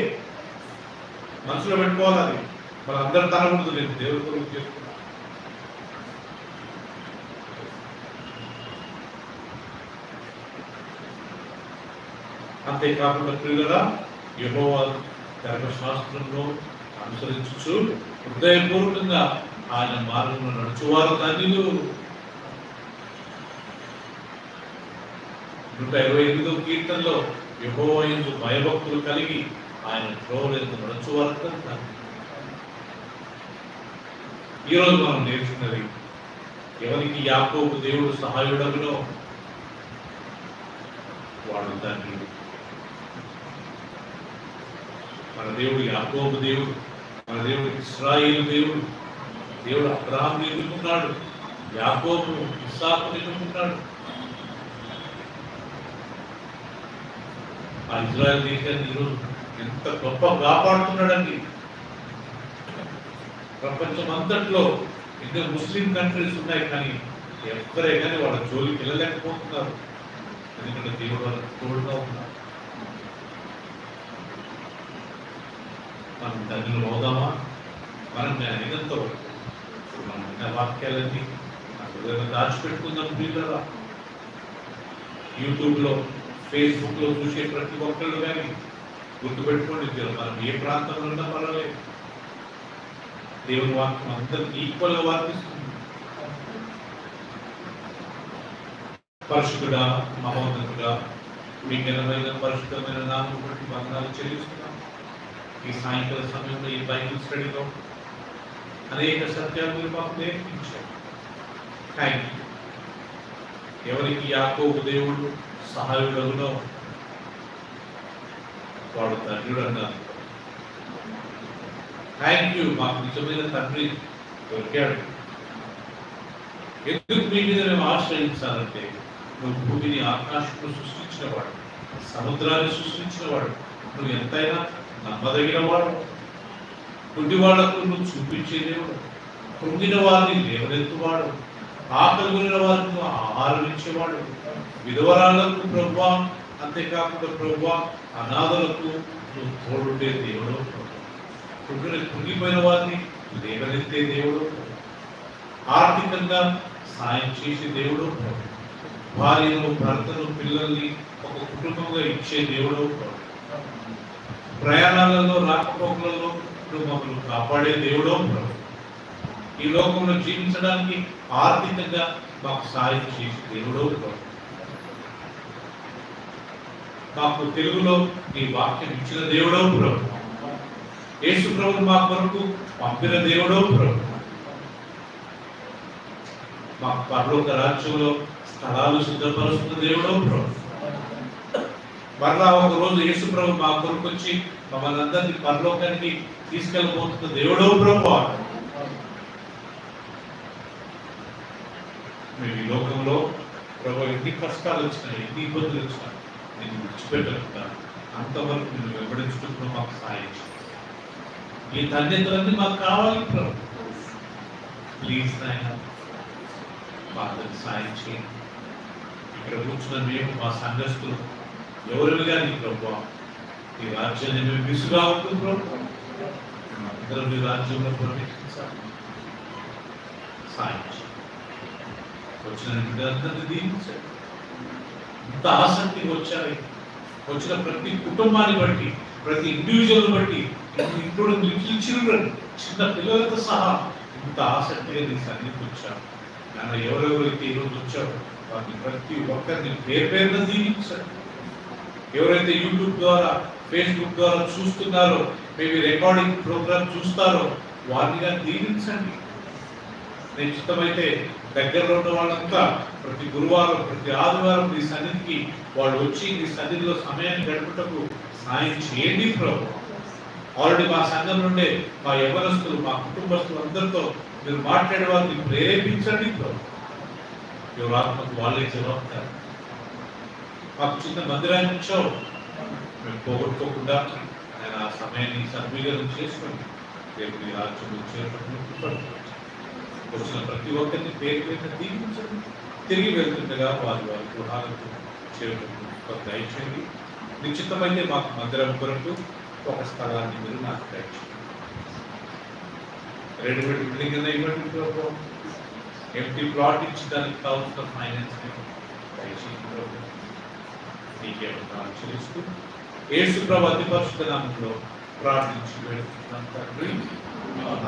మనసులో పెట్టుకోవాలి. అది వాళ్ళందరూ తనకూడదు. నేను దేవుడి కొరకు చేసుకున్నాను. అంతేకాకుండా ప్రియులరా, యెహోవా ధర్మశాస్త్రంలో అనుసరించు హృదయపూర్వకంగా ఆయన మార్గంలో నడుచువారు ధన్యులు. 128వ కీర్తనలో యెహోవా యందు భయభక్తులు కలిగి ఆయన త్రోవలందు నడుచువారు ధన్యులు. ఈరోజు మనం నేర్చుకున్నది, ఎవరికి యాకోబు దేవుడు సహాయుడగునో వాడు ధన్యుడు. మన దేవుడు యాకోబు దేవుడు, మన దేవుడు ఇశ్రాయేలు దేవుడు. దేవుడు అబ్రహాముని ఎన్నుకున్నాడు, యాకోబు ఇస్సాకుని ఎన్నుకున్నాడు. ఆ ఇజ్రాయెల్ దేశాన్ని ఈరోజు ఎంత గొప్ప కాపాడుతున్నాడండి. ప్రపంచం అంతట్లో ఎన్నో ముస్లిం కంట్రీస్ ఉన్నాయి, కానీ ఎవ్వరే కానీ వాళ్ళ జోలికి వెళ్ళలేకపోతున్నారు. ఎందుకంటే దేవుడు వాళ్ళకి తోడుగా ఉన్నారు. మనం ధన్యులు అవుదామా? మనం అయినంత వరకు మనం విన్న వాక్యాలన్నీ మనం దాచిపెట్టుకుందాం. ప్రియులరా, యూట్యూబ్లో ఫేస్బుక్లో చూసే ప్రతి ఒక్కళ్ళు కానీ గుర్తుపెట్టుకోండి, మనం ఏ ప్రాంతంలో ఉన్నా పర్వాలేదు, దేవుని వాక్యం అందరికి ఈక్వల్గా వర్తిస్తుంది. పరిశుద్ధుడా, మహోన్నతుడా, మీ ఘనమైన పరిశుద్ధమైన నామం బట్టి వందనాలు చెల్లిస్తున్నాం. ఈ సాయంకాల సమయంలో ఈ బైబిల్ స్టడీలో అనేక సత్యాలు మీరు మాకు నేర్పించారు. Thank you. ఎవరికి యాకోబు దేవుడు సహాయుడగునో వాడు ధన్యుడు అన్నారు. Thank you. మాకు నిజమైన తండ్రి దొరికాడు. ఎందుకు మీ మీద మేము ఆశ్రయించాలంటే, నువ్వు భూమిని ఆకాశంలో సృష్టించినవాడు, సముద్రాన్ని సృష్టించినవాడు, నువ్వు ఎంతైనా నమ్మదగిన వాడు. కుంటి వాళ్లకు నువ్వు చూపించే దేవుడు, కృంగిన వారిని లేవనెత్తువాడు, ఆకలిగొనిన వారికి ఆహారం ఇచ్చేవాడు, విధవరాళ్లకు ప్రభువా, అంతేకాకుండా ప్రభువా అనాథలకు నువ్వు తోడుండే దేవుడు, కృంగిపోయిన వారిని లేవనెత్తే దేవుడు, ఆర్థికంగా సాయం చేసే దేవుడు, భార్యను భర్తను పిల్లల్ని ఒక కుటుంబంగా ఇచ్చే దేవుడు, ప్రయాణాలలో రాకపోకలలో నువ్వు మమ్మల్ని కాపాడే దేవుడో ప్రభు, ఈ లోకంలో జీవించడానికి ఆర్థికంగా మాకు సాయం చేసే దేవుడో ప్రభు, మాకు తెలుగులో నీ వాక్యం ఇచ్చిన దేవుడో ప్రభు, యేసు ప్రభు మా కొరకు పంపిన దేవుడో ప్రభు, మాకు పరలోక రాజ్యంలో స్థలాలు సిద్ధపరుస్తున్న దేవుడో ప్రభు, మరలా ఒక రోజు యేసు ప్రభు మా కొరకు వచ్చి మమ్మల్ని అందరినీ పరలోకానికి తీసుకెళ్ళబోతున్న దేవుడో ప్రభు. మేము ఈ లోకంలో ప్రభు ఎన్ని కష్టాలు వచ్చినా, ఎన్ని ఇబ్బందులు వచ్చినా నేను విడిచిపెట్టకుండా అంతవరకు నేను వెంబడించుకుంటూ మాకు సాయం చేయాలి. ఈ ధన్యతలన్నీ మాకు కావాలి ప్రభు. ప్లీజ్ నాయన మా అందరికి సాయం చేయండి. ఇక్కడ కూర్చున్న మేము మా సంఘస్థులు ఎవరు కానీ ప్రభు ఈ రాజ్యాన్ని మేము విసుగా ఉంటుంది ప్రభు. అందరం మీ రాజ్యంలో ప్రవేశించాలి. సాయం చేయండి. వచ్చిన బిడ్డలందరినీ దీవించండి. ఇంత ఆసక్తిగా వచ్చారు. వచ్చిన ప్రతి కుటుంబాన్ని బట్టి, ప్రతి ఇండివిజువల్ బట్టి, ఇంట్లో లిటిల్ చిల్డ్రన్, చిన్న పిల్లలతో సహా ఇంత ఆసక్తిగా నీ సన్నిధికి వచ్చారు. నన్ను ఎవరెవరైతే ఈరోజు వచ్చారో వారిని ప్రతి ఒక్కరిని పేరు పేరుగా దీవించండి. ఎవరైతే యూట్యూబ్ ద్వారా, ఫేస్బుక్ ద్వారా చూస్తున్నారో, మేబీ రికార్డింగ్ ప్రోగ్రామ్ చూస్తారో వారిని దీవించండి. నేను చిత్తమైతే దగ్గరలో ఉన్న వాళ్ళంతా ప్రతి గురువారం, ప్రతి ఆదివారం నీ సన్నిధికి వాళ్ళు వచ్చి నీ సన్నిధిలో సమయాన్ని గడుపుటకు సాయం చేయండి ప్రభు. ఆల్రెడీ మా సంఘం నుండే మా యవ్వనస్తులు, మా కుటుంబస్తులు అందరితో మీరు మాట్లాడే వారిని ప్రేరేపించండి ప్రభు. ఎవరు ఆత్మకు వాళ్ళే జవాబుతారు. మాకు చిన్న మందిరాన్ని ఇచ్చావు, మేము పోగొట్టుకోకుండా ఆయన ఆ సమయాన్ని సద్వినియోగం చేసుకొని దేవుని రాజ్యంలో చేరుకుంటూ వచ్చిన ప్రతి ఒక్కరిని పేరు పేరు దీవించండి. తిరిగి వెళ్తుండగా వారి వారి గృహాలకు చేరుకుంటూ దయచేయండి. నిశ్చితమైతే మాకు మందిరం కొరకు ఒక స్థలాన్ని మీరు నాకు దయచేయండి. రెడీమేడ్ బిల్డింగ్ ఇవ్వండి, ఎంటీ ప్లాట్ ఇచ్చడానికి కావాల్సిన ఫైనాన్స్ దయచేయండి. నీకేమన్నా చెల్లిస్తూ యేసు ప్రభు అతి పరిశుద్ధ నామములో ప్రార్థించి వేడుకుంటున్నాం తండ్రి.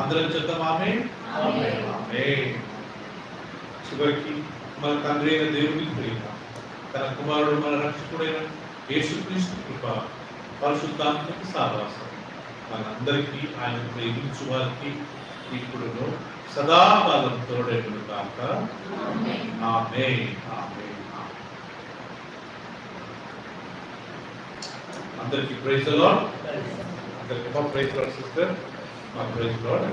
అందరం చెప్తాం ఆమేన్. చివరికి మన తండ్రి అయిన దేవుని ప్రేమ, తన కుమారుడు మన రక్షకుడైన యేసుక్రీస్తు కృప, పరిశుద్ధాత్మక సహవాసం మనందరికీ, ఆయన ప్రేమించు వారికి ఇప్పుడు సదాకాలం తోడేను కాక. ఆమేన్. అందరికీ ప్రైజ్ ది లార్డ్. అందరికీ praise the Lord sister. Praise the lord.